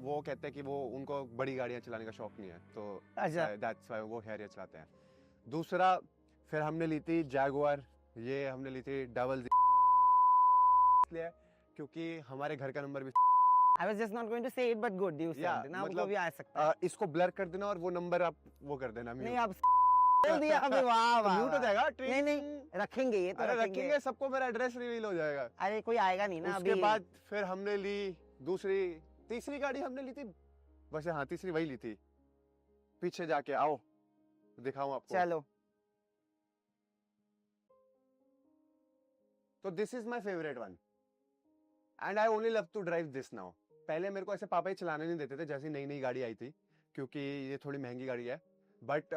वो कहते हैं कि वो उनको बड़ी गाड़ियां चलाने का शौक नहीं है, तो अच्छा. दैट्स व्हाई वो हैरियर चलाते हैं. दूसरा फिर हमने ली थी जैगुआर. ये हमने ली थी डबल इसलिए क्योंकि हमारे घर का नंबर भी I was just not going to say it, but good. You said Yeah, it. ना मतलब, वो भी आ सकता है. इसको ब्लर कर देना और वो नंबर आप वो कर देना. नहीं आप बोल दिया अबे, वाह वाह. म्यूट हो वाह. जाएगा. नहीं नहीं रखेंगे ये तो अरे रखेंगे. रखेंगे, सबको मेरा एड्रेस रिवील हो जाएगा. अरे कोई आएगा नहीं ना उसके अभी. बाद फिर हमने ली तीसरी गाड़ी हमने ली थी, वैसे हाँ तीसरी वही ली थी. पीछे जाके आओ दिखाऊं आपको. चलो. तो this is my favourite one and I only love to drive this now. पहले मेरे को ऐसे पापा ही चलाने नहीं देते थे जैसे नई नई गाड़ी आई थी, क्योंकि ये थोड़ी महंगी गाड़ी है. बट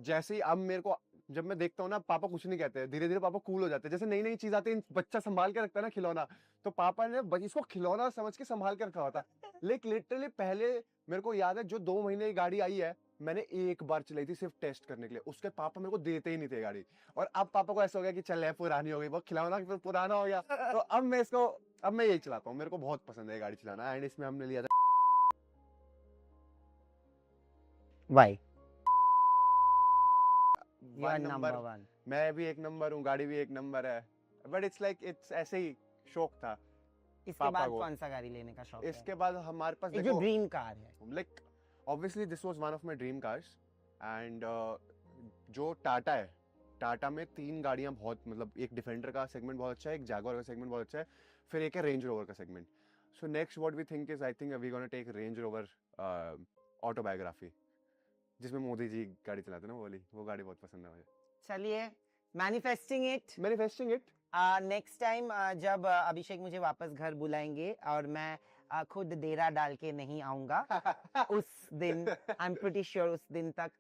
जैसे ही अब मेरे को जब मैं देखता हूँ ना, पापा कुछ नहीं कहते, धीरे धीरे पापा कूल हो जाते हैं. जैसे नई नई चीज आती है, बच्चा संभाल के रखता है ना खिलौना, तो पापा ने इसको खिलौना समझ के संभाल के रखा होता. लेकिन लिटरली पहले मेरे को याद है जो 2 महीने की गाड़ी आई है, मैंने एक बार चलाई थी सिर्फ टेस्ट करने के लिए. उसके पापा मेरे को देते ही नहीं थे गाड़ी. और अब पापा को ऐसा हो गया कि चल पुरानी हो गई, वो खिलौना पुराना हो गया. तो अब मैं यही चलाता हूँ. मेरे को बहुत पसंद है गाड़ी चलाना. एंड इसमें हमने लिया था Why? You are 1 number number. 1. मैं भी 1 नंबर हूँ, गाड़ी भी 1 नंबर है. बट इट्स ऐसे ही शौक था. इसके पापा बाद को. कौन सा गाड़ी लेने का शौक है? इसके बाद हमारे पास एक जो ड्रीम कार है. Like obviously this was one of my dream cars. And जो टाटा है, टाटा में 3 गाड़ियां बहुत, मतलब एक डिफेंडर का सेगमेंट बहुत अच्छा है, एक जैगुआर का सेगमेंट बहुत अच्छा है, फिर एक है रेंज रोवर का segment. So next what we think is, I think we gonna take Range Rover autobiography, जिसमें मोदी जी गाड़ी चलाते हैं ना, वो गाड़ी बहुत पसंद है मुझे. चलिए, manifesting it. Manifesting it. Next time जब अभिषेक मुझे वापस घर बुलाएंगे और मैं खुद डेरा डाल के नहीं आऊंगा उस दिन आई एम प्रीटी श्योर उस दिन तक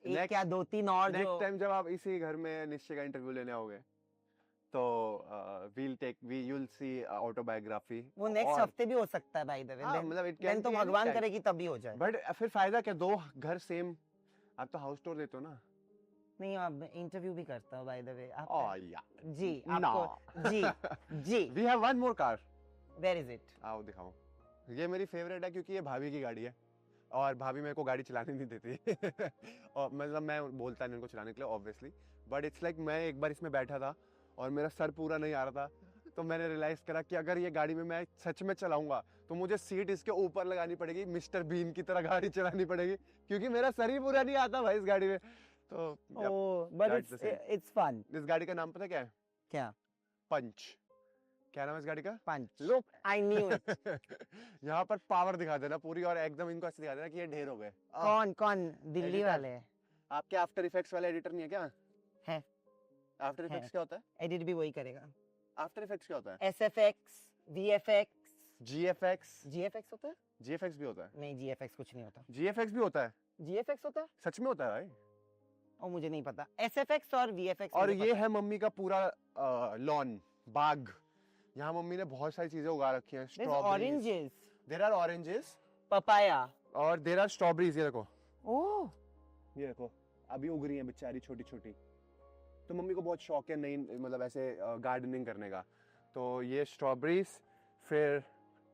एक Next- क्या 2-3 और नेक्स्ट जो टाइम जब आप इसी घर में निश्चय का इंटरव्यू लेने आओगे तो you'll see autobiography वो नेक्स्ट और- हफ्ते भी हो सकता है बाय द वे हाँ, मतलब it देन can तो be भगवान anytime. करे कि तब भी हो जाए बट फिर फायदा क्या, 2 घर सेम, आप तो हाउस टूर देते हो ना। नहीं अब इंटरव्यू भी करता हूँ by the way Oh yeah. जी No. आपको जी जी We have one more car. Where is it आओ दिखाओ। ये मेरी फेवरेट है क्योंकि ये भाभी की गाड़ी है और भाभी मेरे को गाड़ी चलाने नहीं देती और मतलब मैं बोलता नहीं उनको चलाने के लिए ऑब्वियसली, बट इट्स लाइक मैं एक बार इसमें बैठा था और मेरा सर पूरा नहीं आ रहा था, तो मैंने रियलाइज करा कि अगर ये गाड़ी में मैं सच में चलाऊंगा तो मुझे सीट इसके ऊपर लगानी पड़ेगी, मिस्टर बीन की तरह गाड़ी चलानी पड़ेगी क्योंकि मेरा सर ही पूरा नहीं आता भाई इस गाड़ी में। तो oh but that's the same. It's fun इस गाड़ी का नाम पता क्या है? क्या पंच। क्या नाम है इस गाड़ी का? पंच Look. आई न्यू इट यहाँ पर पावर दिखा देना पूरी और एकदम इनको ऐसे दिखा देना कि ये ढेर हो गए। कौन कौन दिल्ली Editor. वाले आपके आफ्टर इफेक्ट्स वाले एडिटर नहीं है क्या? है। आफ्टर है। इफेक्ट्स क्या होता है? एडिट भी वही करेगा आफ्टर इफेक्ट्स क्या होता है? SFX VFX GFX. जीएफएक्स होता है जीएफएक्स भी होता है? नहीं जीएफएक्स कुछ नहीं होता जीएफएक्स भी होता है? जीएफएक्स होता है सच में होता है भाई। और मुझे नहीं पता एसएफएक्स और वीएफएक्स और ये है मम्मी का पूरा लॉन, बाग। यहाँ मम्मी ने बहुत सारी चीजें उगा रखी हैं। Strawberries, oranges there are oranges papaya और देयर आर स्ट्रॉबेरीज। ये देखो, ओह ये देखो अभी उग रही हैं बेचारी छोटी छोटी। तो मम्मी को बहुत शौक है नई मतलब ऐसे गार्डनिंग करने का। तो ये स्ट्रॉबेरीज, फिर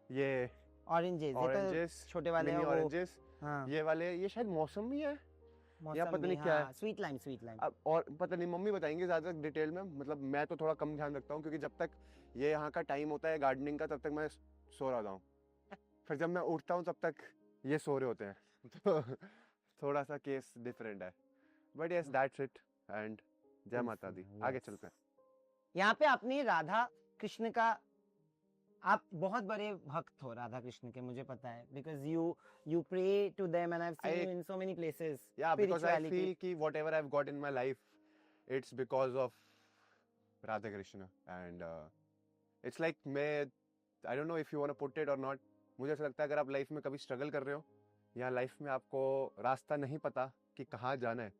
ये ऑरेंजेस ऑरेंजेस, छोटे वाले मिनी हैं वो ऑरेंजेस, हाँ ये वाले ये शायद मौसमी है या पता मौसमी, नहीं क्या है। हाँ, स्वीट लाइम अब और पता नहीं, मम्मी बताएंगे ज्यादा डिटेल में, मतलब मैं तो थोड़ा कम ध्यान रखता हूँ क्योंकि जब तक ये यहाँ का टाइम होता है गार्डनिंग का तब तक मैं सो रहा हूँ, फिर जब मैं उठता हूँ तब तक ये सो रहे होते हैं तो थोड़ा सा केस डिफरेंट है, but yes that's it and जय माता दी। आगे चलते हैं। यहाँ पे आपने राधा कृष्ण का, आप बहुत बड़े भक्त हो राधा कृष्ण के, मुझे पता है because you pray to them and I have seen you in so many places. Yeah, because I feel कि whatever I've got in my life, it's because of Radha Krishna and it's like I don't know if you want to put it or not, मुझे ऐसा लगता है अगर आप लाइफ में कभी स्ट्रगल कर रहे हो या लाइफ में आपको रास्ता नहीं पता कि कहाँ जाना है,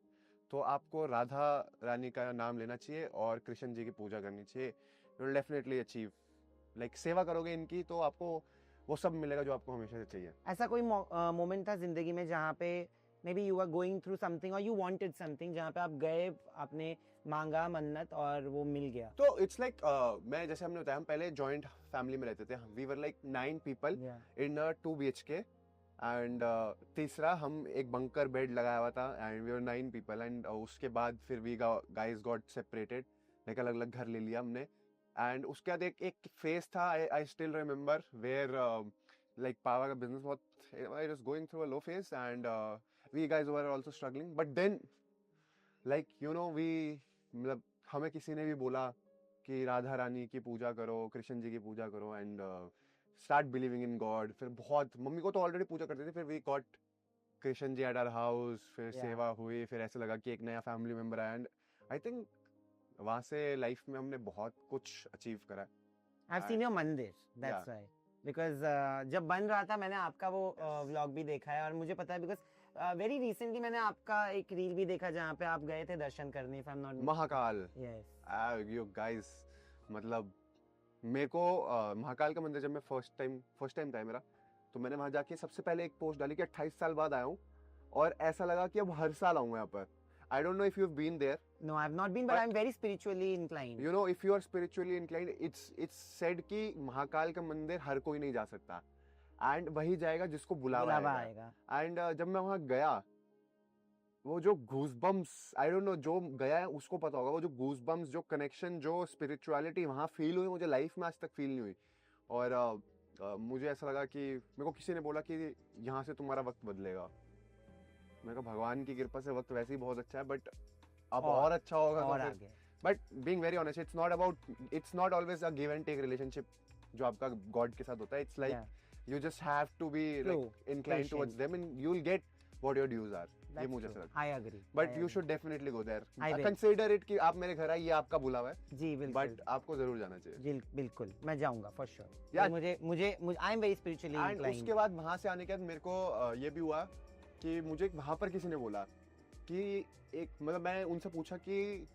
तो आपको राधा रानी का नाम लेना चाहिए और कृष्ण जी की पूजा करनी चाहिए। You will definitely achieve, like सेवा करोगे इनकी तो आपको वो सब मिलेगा जो आपको हमेशा से चाहिए। ऐसा कोई मोमेंट था जिंदगी में जहाँ पे maybe you are going through something और यू वांटेड समथिंग, जहाँ पे आप गए, आपने मांगा मन्नत और वो मिल गया? तो इट्स लाइक मैं जैसे हमने बताया हम पहले जॉइंट फैमिली में रहते थे, we were like 9 people in 2 BHK and तीसरा हम एक बंकर बेड लगाया हुआ था and we were 9 people and उसके बाद फिर we guys got separated, like अलग अलग घर ले लिया हमने एंड उसके बाद एक फेज था, I still remember where like पावा का बिजनेस बहुत it was going through a low phase and we guys were also struggling, but then like you know we मतलब हमें किसी ने भी बोला कि राधा रानी की पूजा करो, कृष्ण जी की पूजा करो and start believing in God. फिर बहुत मम्मी को तो ऑलरेडी पूजा करते थे, फिर we got Krishna ji at our house, फिर सेवा हुई, फिर ऐसे लगा कि एक नया फैमिली मेंबर आया एंड आई थिंक वहाँ से लाइफ में हमने बहुत कुछ अचीव करा। आई हैव सीन योर मंदिर, दैट्स व्हाई, बिकॉज जब बन रहा था मैंने आपका वो व्लॉग भी देखा है और मुझे पता है बिकॉज वेरी रिसेंटली मैंने आपका एक रील भी देखा जहाँ पे आप गए थे दर्शन करने, if I am not Mahakal, yes you guys मतलब मेरे को महाकाल का मंदिर जब मैं फर्स्ट टाइम था मेरा, तो मैंने वहां जाके सबसे पहले एक पोस्ट डाली कि 28 साल बाद आया हूँ और ऐसा लगा कि अब हर साल आऊंगा यहाँ पर। I don't know if you've been there. No, I've not been, but I'm very spiritually inclined. You know, if you are spiritually inclined, it's said कि महाकाल का मंदिर हर कोई नहीं जा सकता and वही जाएगा जिसको बुलावा आएगा। And जब मैं वहाँ गया, वो जो goosebumps, I don't know, जो गया है उसको पता होगा, वो जो goosebumps, जो connection, जो spirituality वहाँ feel हुई, मुझे life में आज तक feel नहीं हुई। और मुझे ऐसा लगा कि मेरे को किसी ने बोला कि यहाँ से तुम्हारा वक्त बदलेगा। मेरे को भगवान की कृपा से वक्त वैसे ही बहुत अच्छा है, बट अब और अच्छा होगा और तो आगे। But being very honest, it's not always a give and take relationship जो आपका गॉड के साथ होता है। It's like you just have to be like inclined towards them and you'll get what your dues are. ये मुझे ऐसा लगता आई एग्री है but you should definitely go I there will. Consider it कि आप मेरे घर आइए, आपका बुलावा है, जी बिल्कुल बट आपको जरूर जाना चाहिए। जी बिल्कुल मैं जाऊंगा फॉर श्योर यार- मुझे मुझे I am very spiritually and inclined उसके बाद वहां से आने के बाद मेरे को ये भी हुआ कि मुझे वहां पर किसी ने बोला कि एक मतलब मैं उनसे पूछा कि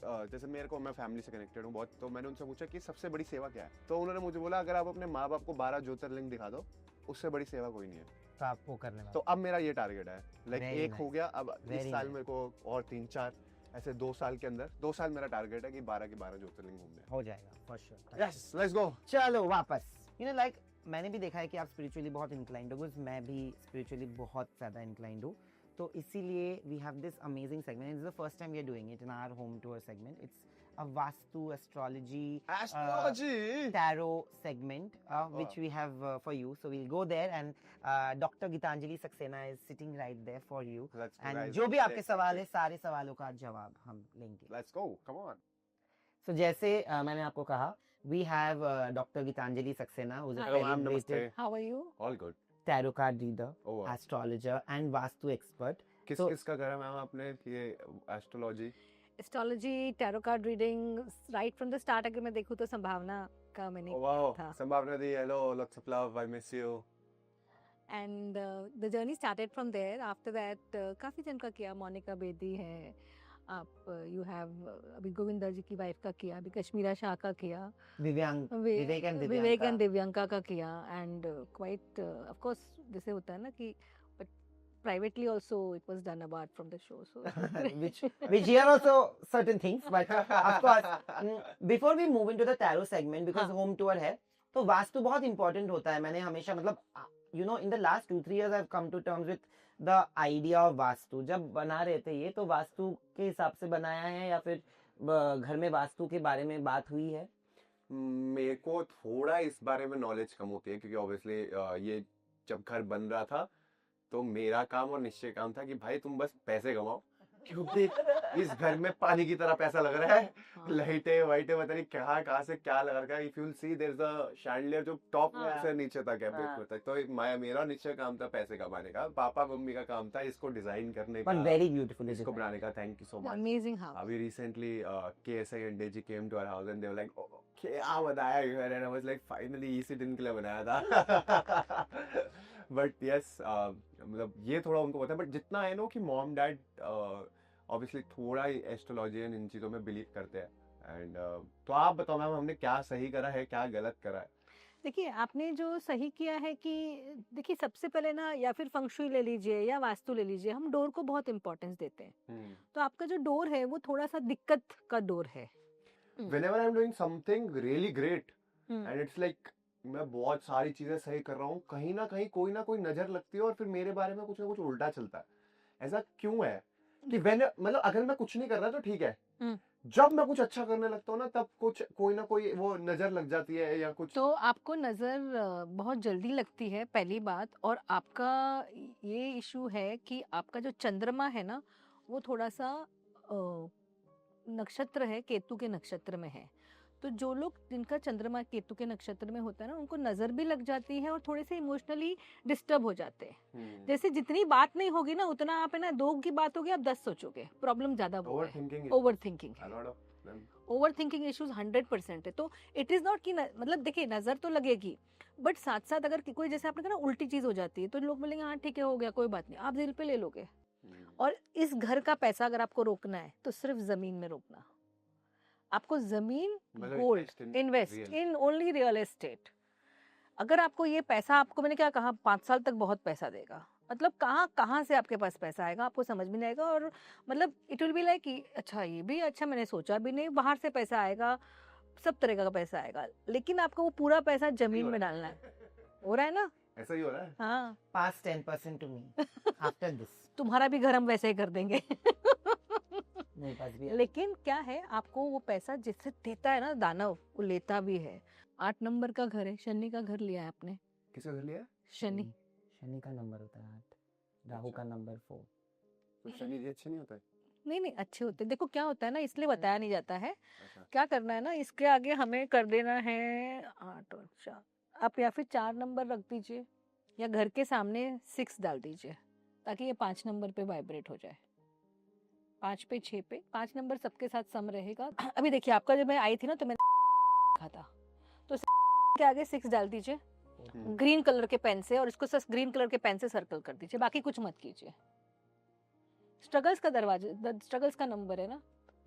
जैसे मेरे को, मैं फैमिली से कनेक्टेड हूँ बहुत, तो मैंने उनसे पूछा कि सबसे बड़ी सेवा क्या है, तो उन्होंने मुझे बोला अगर आप अपने माँ बाप को 12 ज्योतिर्लिंग दिखा दो, उससे बड़ी सेवा कोई नहीं है। तो आप वो करने तो अब मेरा ये टारगेट है, लाइक Very एक हो nice. गया, अब इस Very साल nice. मेरे को और 3-4 ऐसे 2 साल के अंदर, 2 साल मेरा टारगेट है कि 12 के 12 ज्योतिर्लिंग घूमने। हो जाएगा for sure yes, let's go. चलो वापस यू नो लाइक मैंने भी देखा है कि आप स्पिरिचुअली बहुत इंक्लाइंड हो, बिकॉज मैं भी स्पिरिचुअली बहुत ज़्यादा इंक्लाइंड हूँ, तो इसीलिए we have this amazing segment, it's the first time we are doing it in our home tour segment, it's a vastu astrology astrology. tarot segment which we have for you, so we'll go there and Dr. Gitanjali Saxena is sitting right there for you Let's go, and guys. जो भी Let's आपके take सवाल है pictures. सारे सवालों का जवाब हम लेंगे। Let's go, come on. So जैसे मैंने आपको कहा we have Dr. Gitanjali Saxena who's a Hello, ma'am, celebrated namaste. How are you? All good. tarot card reader, Oh, wow. astrologer and vastu expert. किस So- किस का करा मैम आपने ये astrology? Astrology, tarot card reading, right from the start अगर मैं देखूँ तो संभावना का मैंने वाओ, था। संभावना दी, hello, lots of love, I miss you. And the journey started from there. After that काफ़ी जन का किया, मोनिका बेदी है, आप यू हैव अभी गोविंदा जी की वाइफ का किया, अभी कश्मीरा शाह का किया, Vivyang, Vivek and Vivek and Divyanka. Divyanka का किया, एंड क्वाइट ऑफ कोर्स जैसे होता है ना कि but privately also it was done apart from the show, so which here also certain things, but of course before we move into the tarot segment because हाँ. home tour है तो वास्तु बहुत important होता है। मैंने हमेशा मतलब you know in the last 2-3 years I've come to terms with the idea of vastu. जब बना रहे थे ये तो वास्तु के हिसाब से बनाया है या फिर घर में वास्तु के बारे में बात हुई है? मेरे को थोड़ा इस बारे में नॉलेज कम होती है क्योंकि ऑब्वियसली ये जब घर बन रहा था तो मेरा काम और निश्चय काम था कि भाई तुम बस पैसे कमाओ, क्योंकि इस घर में पानी की तरह पैसा लग रहा है। लाइटें वाइटें पता नहीं कहाँ से क्या लगा रखा है। If you will see there is a chandelier जो टॉप हाँ। से नीचे तक है, हाँ। बेसमेंट तक। तो मेरा निश्चय काम था पैसे कमाने का, पापा मम्मी का काम था इसको डिजाइन करने But का, very beautiful इसको बनाने का। Thank you so much. Amazing house. अभी recently KSI and Deji came to our house and they were like, क्या बनाया घर, and I was like, finally इसी दिन के लिए बनाया था। But yes, मतलब ये थोड़ा उनको पता है, बट जितना है ना कि मॉम डैड ऑब्वियसली थोड़ा ही एस्ट्रोलॉजी एंड इन चीज़ों में बिलीव करते हैं। एंड तो आप बताओ मैम, हमने क्या सही करा है, क्या गलत करा है? देखिए, आपने जो सही किया है कि देखिए सबसे पहले ना, या फिर फंक्शुई ले लीजिए या वास्तु ले लीजिए, हम डोर को बहुत इंपॉर्टेंस देते हैं। तो आपका जो डोर है वो थोड़ा सा दिक्कत का डोर है। Whenever I'm doing something really great hmm. and it's like मैं बहुत सारी चीजें सही कर रहा हूँ, कहीं ना कोई नजर लगती है और फिर मेरे बारे में कुछ ना कुछ उल्टा चलता है। ऐसा क्यों है कि मतलब अगर मैं कुछ नहीं कर रहा तो ठीक है, जब मैं कुछ अच्छा करने लगता हूँ ना तब कोई ना कोई वो नजर लग जाती है या कुछ। तो आपको नज़र बहुत जल्दी लगती है, पहली बात। और आपका ये इशू है कि आपका जो चंद्रमा है ना वो थोड़ा सा नक्षत्र है, केतु के नक्षत्र में है। तो जो लोग जिनका चंद्रमा केतु के नक्षत्र में होता है ना, उनको नज़र भी लग जाती है और थोड़े से इमोशनली डिस्टर्ब हो जाते हैं। जैसे जितनी बात नहीं होगी ना उतना आप है ना, 2 की बात होगी आप 10 सोचोगे, प्रॉब्लम ज़्यादा वो है। ओवर थिंकिंग है, ओवर थिंकिंग इश्यूज 100% है। तो इट इज़ नॉट कि मतलब देखिए नज़र तो लगेगी, बट साथ साथ अगर कोई जैसे आपने कहा ना उल्टी चीज़ हो जाती है तो लोग बोलेंगे हाँ ठीक है हो गया कोई बात नहीं, आप दिल पे ले लोगे। और इस घर का पैसा अगर आपको रोकना है तो सिर्फ ज़मीन में रोकना। आपको ज़मीन, gold, invest in only real estate. अगर आपको ये पैसा, आपको मैंने क्या कहा, 5 साल तक बहुत पैसा देगा, मतलब कहाँ से आपके पास पैसा आएगा आपको समझ में नहीं आएगा। और मतलब इट विल बी लाइक अच्छा ये भी अच्छा मैंने सोचा भी नहीं, बाहर से पैसा आएगा, सब तरह का पैसा आएगा, लेकिन आपको वो पूरा पैसा जमीन में डालना है। हो रहा है ना? ऐसा ही हो रहा है। हाँ, Pass 10% to me after this. तुम्हारा भी घर हम वैसे ही कर देंगे। मेरे पास भी है। लेकिन क्या है, आपको वो पैसा जिससे देता है ना दानव, वो लेता भी है। 8 नंबर का घर है, शनि का घर लिया है आपने। किसका घर लिया? शनि शनि का नंबर होता है 8, राहु का नंबर 4। तो शनि जी अच्छा नहीं होता है? नहीं अच्छे होते हैं। देखो क्या होता है ना, इसलिए बताया नहीं जाता है। अच्छा। क्या करना है ना, इसके आगे हमें कर देना है 8 और 4। आप या फिर 4 नंबर रख दीजिए या घर के सामने 6 डाल दीजिए। ताकि ये 5 नंबर पे वाइब्रेट हो जाए, 5 पे 6 पे, 5 नंबर सबके साथ सम रहेगा। अभी देखिए आपका जब मैं आई थी ना तो मैंने लिखा था, तो के आगे 6 डाल दीजिए ग्रीन कलर के पेन से, और इसको सिर्फ ग्रीन कलर के पेन से सर्कल कर दीजिए, बाकी कुछ मत कीजिए। स्ट्रगल्स का दरवाजा, स्ट्रगल्स का नंबर है ना,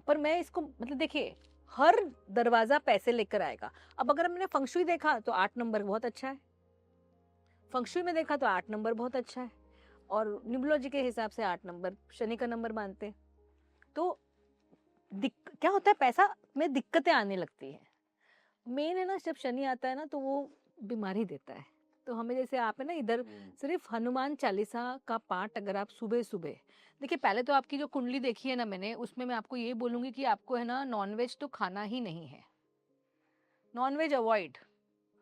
पर मैं इसको मतलब देखिए हर दरवाजा पैसे लेकर आएगा। अब अगर हमने फंक्शुई देखा तो 8 नंबर बहुत अच्छा है, फंक्शुई में देखा तो 8 नंबर बहुत अच्छा है, और न्यूमरोलॉजी के हिसाब से 8 नंबर शनि का नंबर मानते हैं। तो क्या होता है, पैसा में दिक्कतें आने लगती है। मेन है ना, जब शनि आता है ना तो वो बीमारी देता है। तो हमें जैसे आप है ना इधर सिर्फ हनुमान चालीसा का पाठ अगर आप सुबह सुबह, देखिए पहले तो आपकी जो कुंडली देखी है ना मैंने, उसमें मैं आपको ये बोलूंगी कि आपको है ना नॉनवेज तो खाना ही नहीं है, नॉनवेज अवॉइड।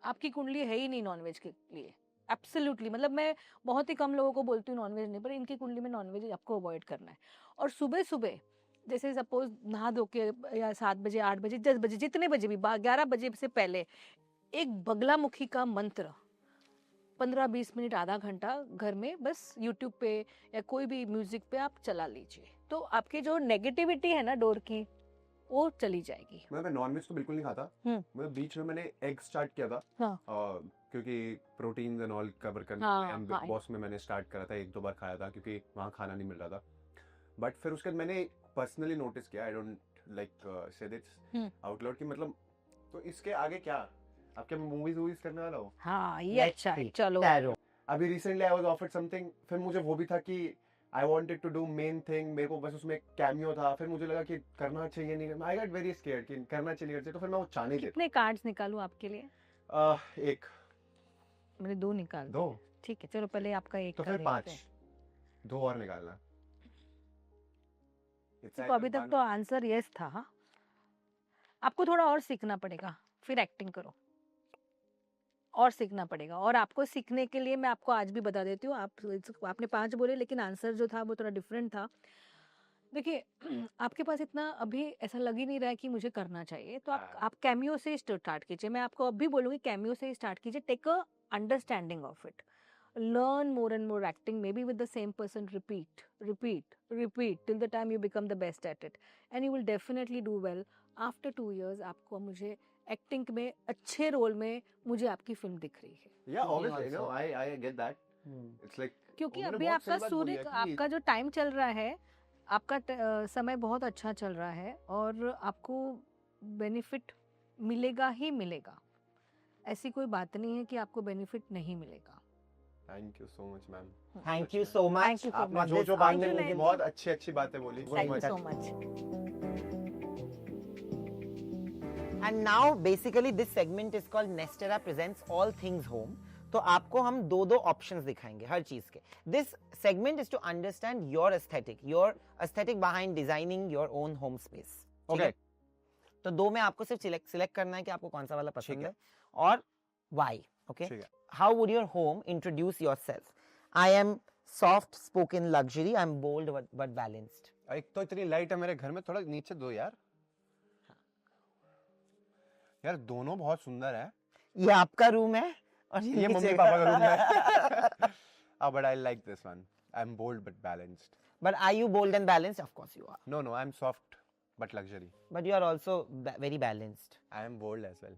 आपकी कुंडली है ही नहीं नॉनवेज के लिए, एब्सोल्युटली। मतलब मैं बहुत ही कम लोगों को बोलती हूँ नॉनवेज नहीं, पर इनकी कुंडली में नॉनवेज आपको अवॉइड करना है। और सुबह सुबह जैसे सपोज नहा धो के या 7 बजे 8 बजे 10 बजे जितने बजे भी 11 बजे से पहले एक बगलामुखी का मंत्र 15-20 मिनट आधा घंटा घर में बस यूट्यूब पे या कोई भी म्यूजिक पे आप चला लीजिए, तो आपके जो नेगेटिविटी है ना डोर की वो चली जाएगी। मैं नॉनवेज तो बिल्कुल नहीं खाता। मैं बीच में मैंने एग स्टार्ट किया था, हाँ। क्योंकि प्रोटीन्स एंड ऑल कवर करने हाँ, बॉस में मैंने स्टार्ट करा था, 1-2 बार खाया था क्योंकि वहाँ खाना नहीं मिल रहा था। बट फिर उसके बाद मैंने पर्सनली नोटिस किया, आई डोंट लाइक से दिस आउट लाउड कि मतलब तो इसके आगे क्या आप क्या मूवीज करने वाला हो? हाँ ये अच्छा है, चलो। अभी recently I was offered something, फिर मुझे वो भी था कि I wanted to do main thing, मेरे को बस उसमें कैमियो था, फिर मुझे लगा कि करना चाहिए नहीं करना, आई गॉट वेरी स्केयर्ड कि करना चाहिए तो फिर मैं वो चाह नहीं देता। कितने कार्ड्स निकालूं आपके लिए? एक मैंने 2 निकाल दो, ठीक है, चलो पहले आपका एक तो का फिर देखते 5, हैं। 2 और निकालना। तो अभी तक तो आंसर यस था। हाँ, आपको थोड़ा और सीखना पड़ेगा, फिर एक्टिंग करो और सीखना पड़ेगा। और आपको सीखने के लिए मैं आपको आज भी बता देती हूँ, आपने 5 बोले लेकिन आंसर जो था वो थोड़ा डिफरेंट था। देखिए आपके पास इतना अभी ऐसा लग ही नहीं रहा है कि मुझे करना चाहिए, तो आप कैमियो से स्टार्ट कीजिए। मैं आपको अब भी बोलूँगी कैमियो से स्टार्ट कीजिए, take a understanding of it, learn more and more acting, maybe with the same person, repeat till the time you become the best at it, and you will definitely do well. After 2 years आपको मुझे एक्टिंग में अच्छे रोल में मुझे आपकी फिल्म दिख रही है। या obviously no I get that, it's like क्योंकि अभी आपका सूर्य, आपका जो टाइम चल रहा है, आपका समय बहुत अच्छा चल रहा है और आपको बेनिफिट मिलेगा ही मिलेगा। ऐसी कोई बात नहीं है कि आपको बेनिफिट नहीं मिलेगा। Thank you so much ma'am. Thank you so much. Thank you so आपने much. जो जो बातें Thank you, बोली Nancy. बहुत अच्छी बातें बोली। Thank you so much. And now basically this segment is called Nestera presents all things home. तो आपको हम दो ऑप्शंस दिखाएंगे हर चीज के। This segment is to understand your aesthetic behind designing your own home space. Okay. तो 2 में आपको सिर्फ सिलेक्ट करना है कि आपको कौन सा वाला पसंद है और why. Okay. ठीक है। How would your home introduce yourself? I am soft spoken luxury. I'm bold but balanced. एक तो इतनी लाइट है मेरे घर में, थोड़ा नीचे दो यार। यार दोनों बहुत सुंदर है। ये आपका रूम है और ये मम्मी पापा का रूम है। But I like this one. I'm bold but balanced. But are you bold and balanced? Of course you are. No, I'm soft but luxury. But you are also very balanced. I am bold as well.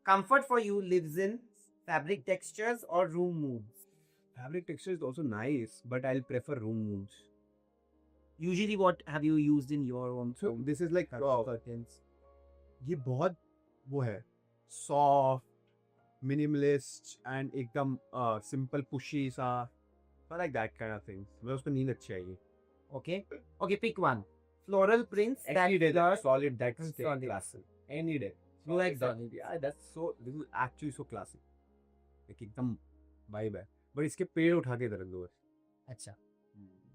Comfort for you lives in fabric textures or room moods. Fabric texture is also nice, but I'll prefer room moods. Usually, what have you used in your home? So this is like curtains. ये बहुत वो है, soft, minimalist and एकदम simple pushy सा. I like that kind of thing. मैं उसको नींद अच्छी आएगी. Okay, pick one. Floral prints. Any day, that solid, that's solid. classic. Any day. You like that? Yeah, that's so. This is actually so classic. एक एकदम vibe है. But इसके पेड़ उठा के रख दो. अच्छा.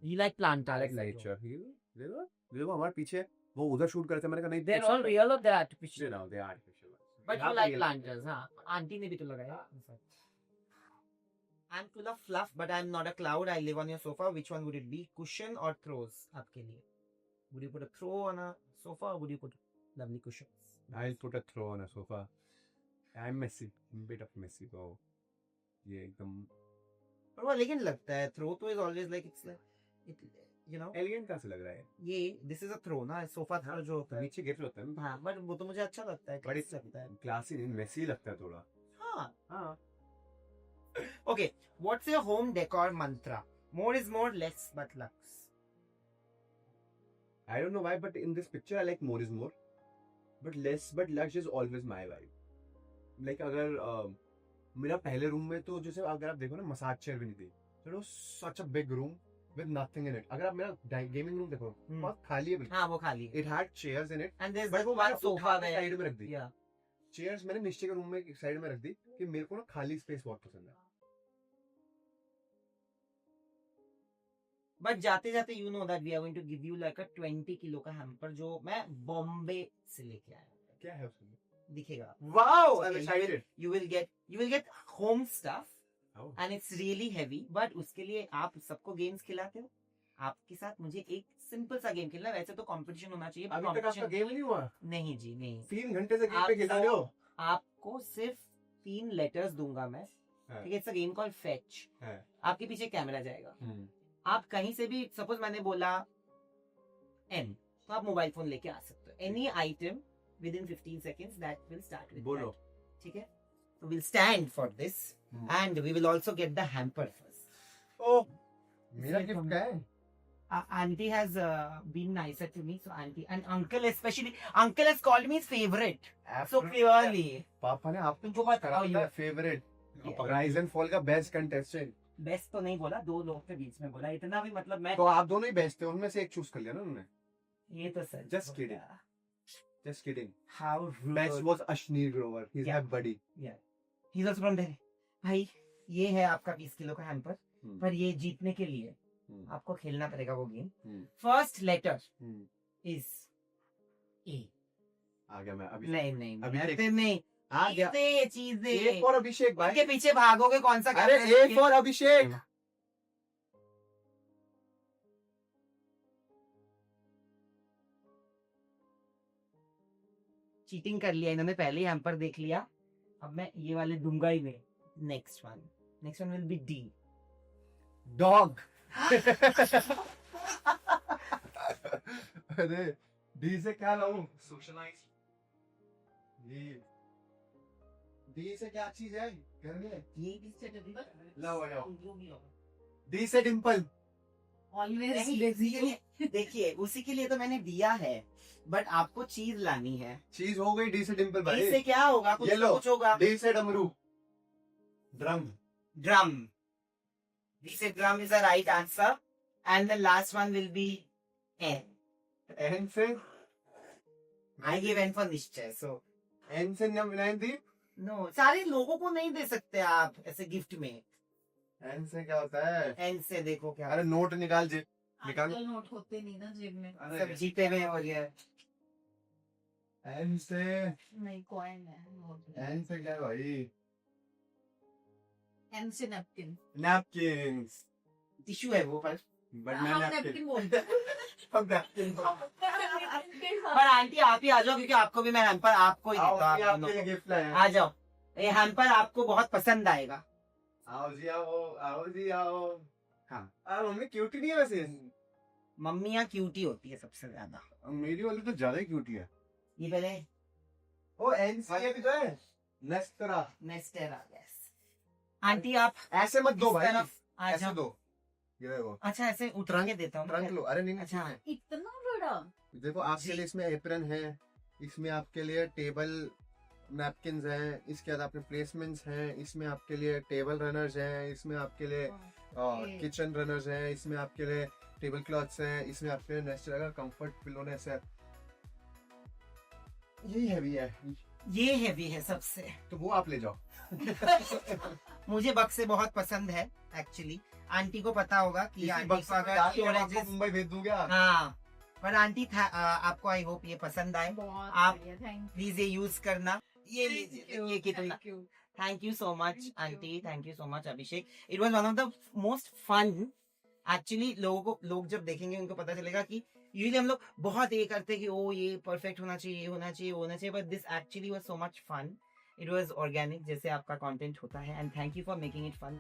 You like plant? I like nature. देखो हमारे पीछे वो उधर शूट करते हैं, मैंने कहा नहीं. They're all real or they're artificial? No, they are artificial. But you like planters, हाँ? आंटी ने भी तो लगाया. I'm full of fluff, but I'm not a cloud. I live on your sofa. Which one would it be? Cushion or throws? आपके लिए. Would you put a throw on a sofa or would you put lovely cushions? I'll put a throw on a sofa. I'm messy, bit of messy. So ये एकदम और वो लेकिन लगता है थ्रो तो is always like it's you know elegant कहाँ से लग रहा है? ये दिस इज अ थ्रो ना, सोफा थ्रो जो होता है। नीचे गिफ्ट होता है ना, हाँ बट वो तो मुझे अच्छा लगता है, बड़ी classy लगता है। क्लासी नहीं, वैसे ही लगता है थोड़ा। हाँ हाँ, okay, what's your home decor Mantra? More is more, less but lux. I don't know why, but in this picture I like more is more, but less but lush is always my vibe. Like अगर मेरा पहले रूम में तो जैसे अगर आप देखो ना मसाज चेयर भी नहीं थी, so it was such a big room with nothing in it. अगर आप मेरा गेमिंग रूम देखो बहुत खाली है बिल्कुल. हाँ वो खाली है। It had chairs in it, and there but वो वन मैंने सोफा उठा के देयर। साइड में रख दी. या चेयर्स मैंने नीचे के रूम में एक साइड में रख दी कि मेरे को ना खाली स्पेस बहुत पसंद है. बट जाते जाते you know that we are going to give you like a 20 kilo का हैम्पर जो मैं बॉम्बे से लेके आया हूँ। क्या है उसमें? दिखेगा। Wow, I'm Okay, excited. you will get home stuff Oh. and it's really heavy, but उसके लिए आप सबको गेम्स खिलाते हो, आपके साथ मुझे एक सिंपल सा गेम खेलना है। वैसे तो कंपटीशन होना चाहिए, अभी तक आपका गेम नहीं हुआ? नहीं जी नहीं। 3 घंटे से गेम पे खेल रहे हो? आपको सिर्फ 3 लेटर्स दूंगा मैं, हाँ। ठीक है? It's a game called fetch. है। आपके पीछे कैमरा जाएगा, आप कहीं से भी, सपोज मैंने बोला एन, तो आप मोबाइल फोन लेके आ सकते हो। Any item within 15 seconds that will start with बोलो। ठीक है? तो will stand for this and we will also get the hamper first. Oh, मेरा गिफ्ट क्या है? Auntie has been nicer to me, so auntie and uncle especially, uncle has called me his favorite so clearly. पापा ने आपको तुमको पता करा है था फेवरेट राइज एंड फॉल का बेस्ट कंटेस्टेंट. बेस्ट तो नहीं बोला, 2 लोगों के बीच में बोला, इतना भी मतलब मैं तो आप दोनों ही बेस्ट थे, उनमें से एक चूज कर लिया ना उन्होंने. ये तो sir Just kidding. Just kidding. how Best rude. was Ashneer Grover. He's Yeah. my buddy. He's also from Delhi. भाई ये है आपका 20 किलो का हैम्पर, पर ये जीतने के लिए आपको खेलना पड़ेगा वो game. First letter is A. आ गया मैं अभी. नहीं नहीं अभिषेक। फिर नहीं, आ गया. चीजें A for अभिषेक भाई. के पीछे भागोगे कौन सा? अरे A for अभिषेक. चीटिंग कर लिया इन्होंने, पहले ही हैम्पर देख लिया, अब मैं ये वाले दूंगा ही नहीं। Next one will be D. Dog. अरे D से क्या लाऊं? Socialize. D से क्या चीज है घर में? लाओ लाओ. D से डिम्पल. ऑलवेज देखिए उसी के लिए तो मैंने दिया है, बट आपको चीज लानी है। चीज हो गई D से डिम्पल भाई. इससे क्या होगा? कुछ ये ना लो. कुछ होगा। D से डमरू. Drum. Drum. This drum is the right answer, and the last one will be N. N से I give N for निश्चय, so N से नैनदीप. no. सारे लोगों को नहीं दे सकते आप ऐसे गिफ्ट में। N से क्या होता है? N से देखो क्या, अरे नोट निकाल जे. निकाल. आजकल नोट होते नहीं ना जेब में। सब जीते हुए हो गया। N से नहीं कॉइन है नोट। N से क्या है भाई? एन से नैपकिन। नैपकिंस. टिश्यू है वो, पर बट मैं हम नैपकिन. नैपकिन बोलते हम नैपकिन. पर आंटी आप ही आ जाओ, क्योंकि आपको भी मैं हैम्पर आपको ही आओ देता जी, हूँ। आपके लिए गिफ्ट लाए हैं. आ जाओ, ये हैम्पर आपको बहुत पसंद आएगा। आओ जी आओ. आओ जी आओ. हाँ। मम्मी क्यूटी नहीं है वैसे. मम्मियाँ क्यूटी होती है सबसे ज्यादा। मेरी वाली तो ज्यादा ही क्यूटी है. ये पहले ओ एन से भी तो है. नेस्टरा. नेस्टेरा, यस। आंटी आप ऐसे मत दो इस भाई. तरफ आ ऐसे जाओ। दो. ये देखो. अच्छा ऐसे उठा के देता हूँ। ट्रंक लो. अरे नहीं नहीं. अच्छा। इतना बड़ा। देखो आपके लिए इसमें एप्रन है, इसमें आपके लिए टेबल नैपकिन्स हैं, इसके बाद आपके प्लेसमेंट्स हैं, इसमें आपके लिए टेबल रनर्स हैं, इसमें आपके लिए किचन रनर्स हैं, इसमें आपके लिए टेबल क्लॉथ्स हैं, इसमें आपके लिए नेस्टेरा का कंफर्ट पिलोनेस है. यही हैवी है. ये हैवी है सबसे। तो वो आप ले जाओ. मुझे बक्स से बहुत पसंद है एक्चुअली। आंटी को पता होगा कि इसी आंटी बक्स को में अगर डाल के हम storages- आपको मुंबई भेज दूंगा. हाँ, पर आंटी था, आपको आई होप ये पसंद आए। बहुत आप बढ़िया, थैंक प्लीज ये यूज करना। ये लीजिए, यू। ये कितना। Thank you. Thank you so much Thank you. Aunty, thank you so much Abhishek. It was one of the most fun. Actually लोग जब देखेंगे उनको पता चलेगा कि यूजुअली हम लोग बहुत ये करते हैं कि ओ ये परफेक्ट होना चाहिए, ये होना चाहिए, वो होना चाहिए, but this actually was so much fun. It was organic, जैसे आपका कंटेंट होता है। And thank you for making it fun.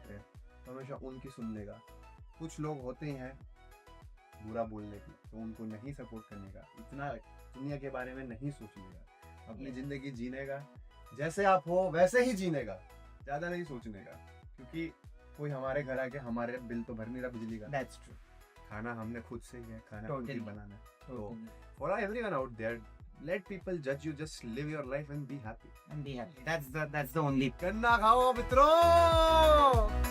तो हमेशा उनकी सुनने का। कुछ लोग होते हैं बुरा बोलने के, तो उनको नहीं सपोर्ट करने का, इतना दुनिया के बारे में नहीं सोचने का, अपनी जिंदगी जीने का, जैसे आप हो वैसे ही जीने का, ज्यादा नहीं सोचने का। क्योंकि कोई हमारे घर आके हमारे बिल तो भर नहीं रहा बिजली का, That's true. खाना हमने खुद से ही है, खाना खुद ही Totally. बनाना है। तो Totally. for everyone out there, let people judge you, just live your life and be happy. And be happy. That's the only गन्ना खाओ मित्रों।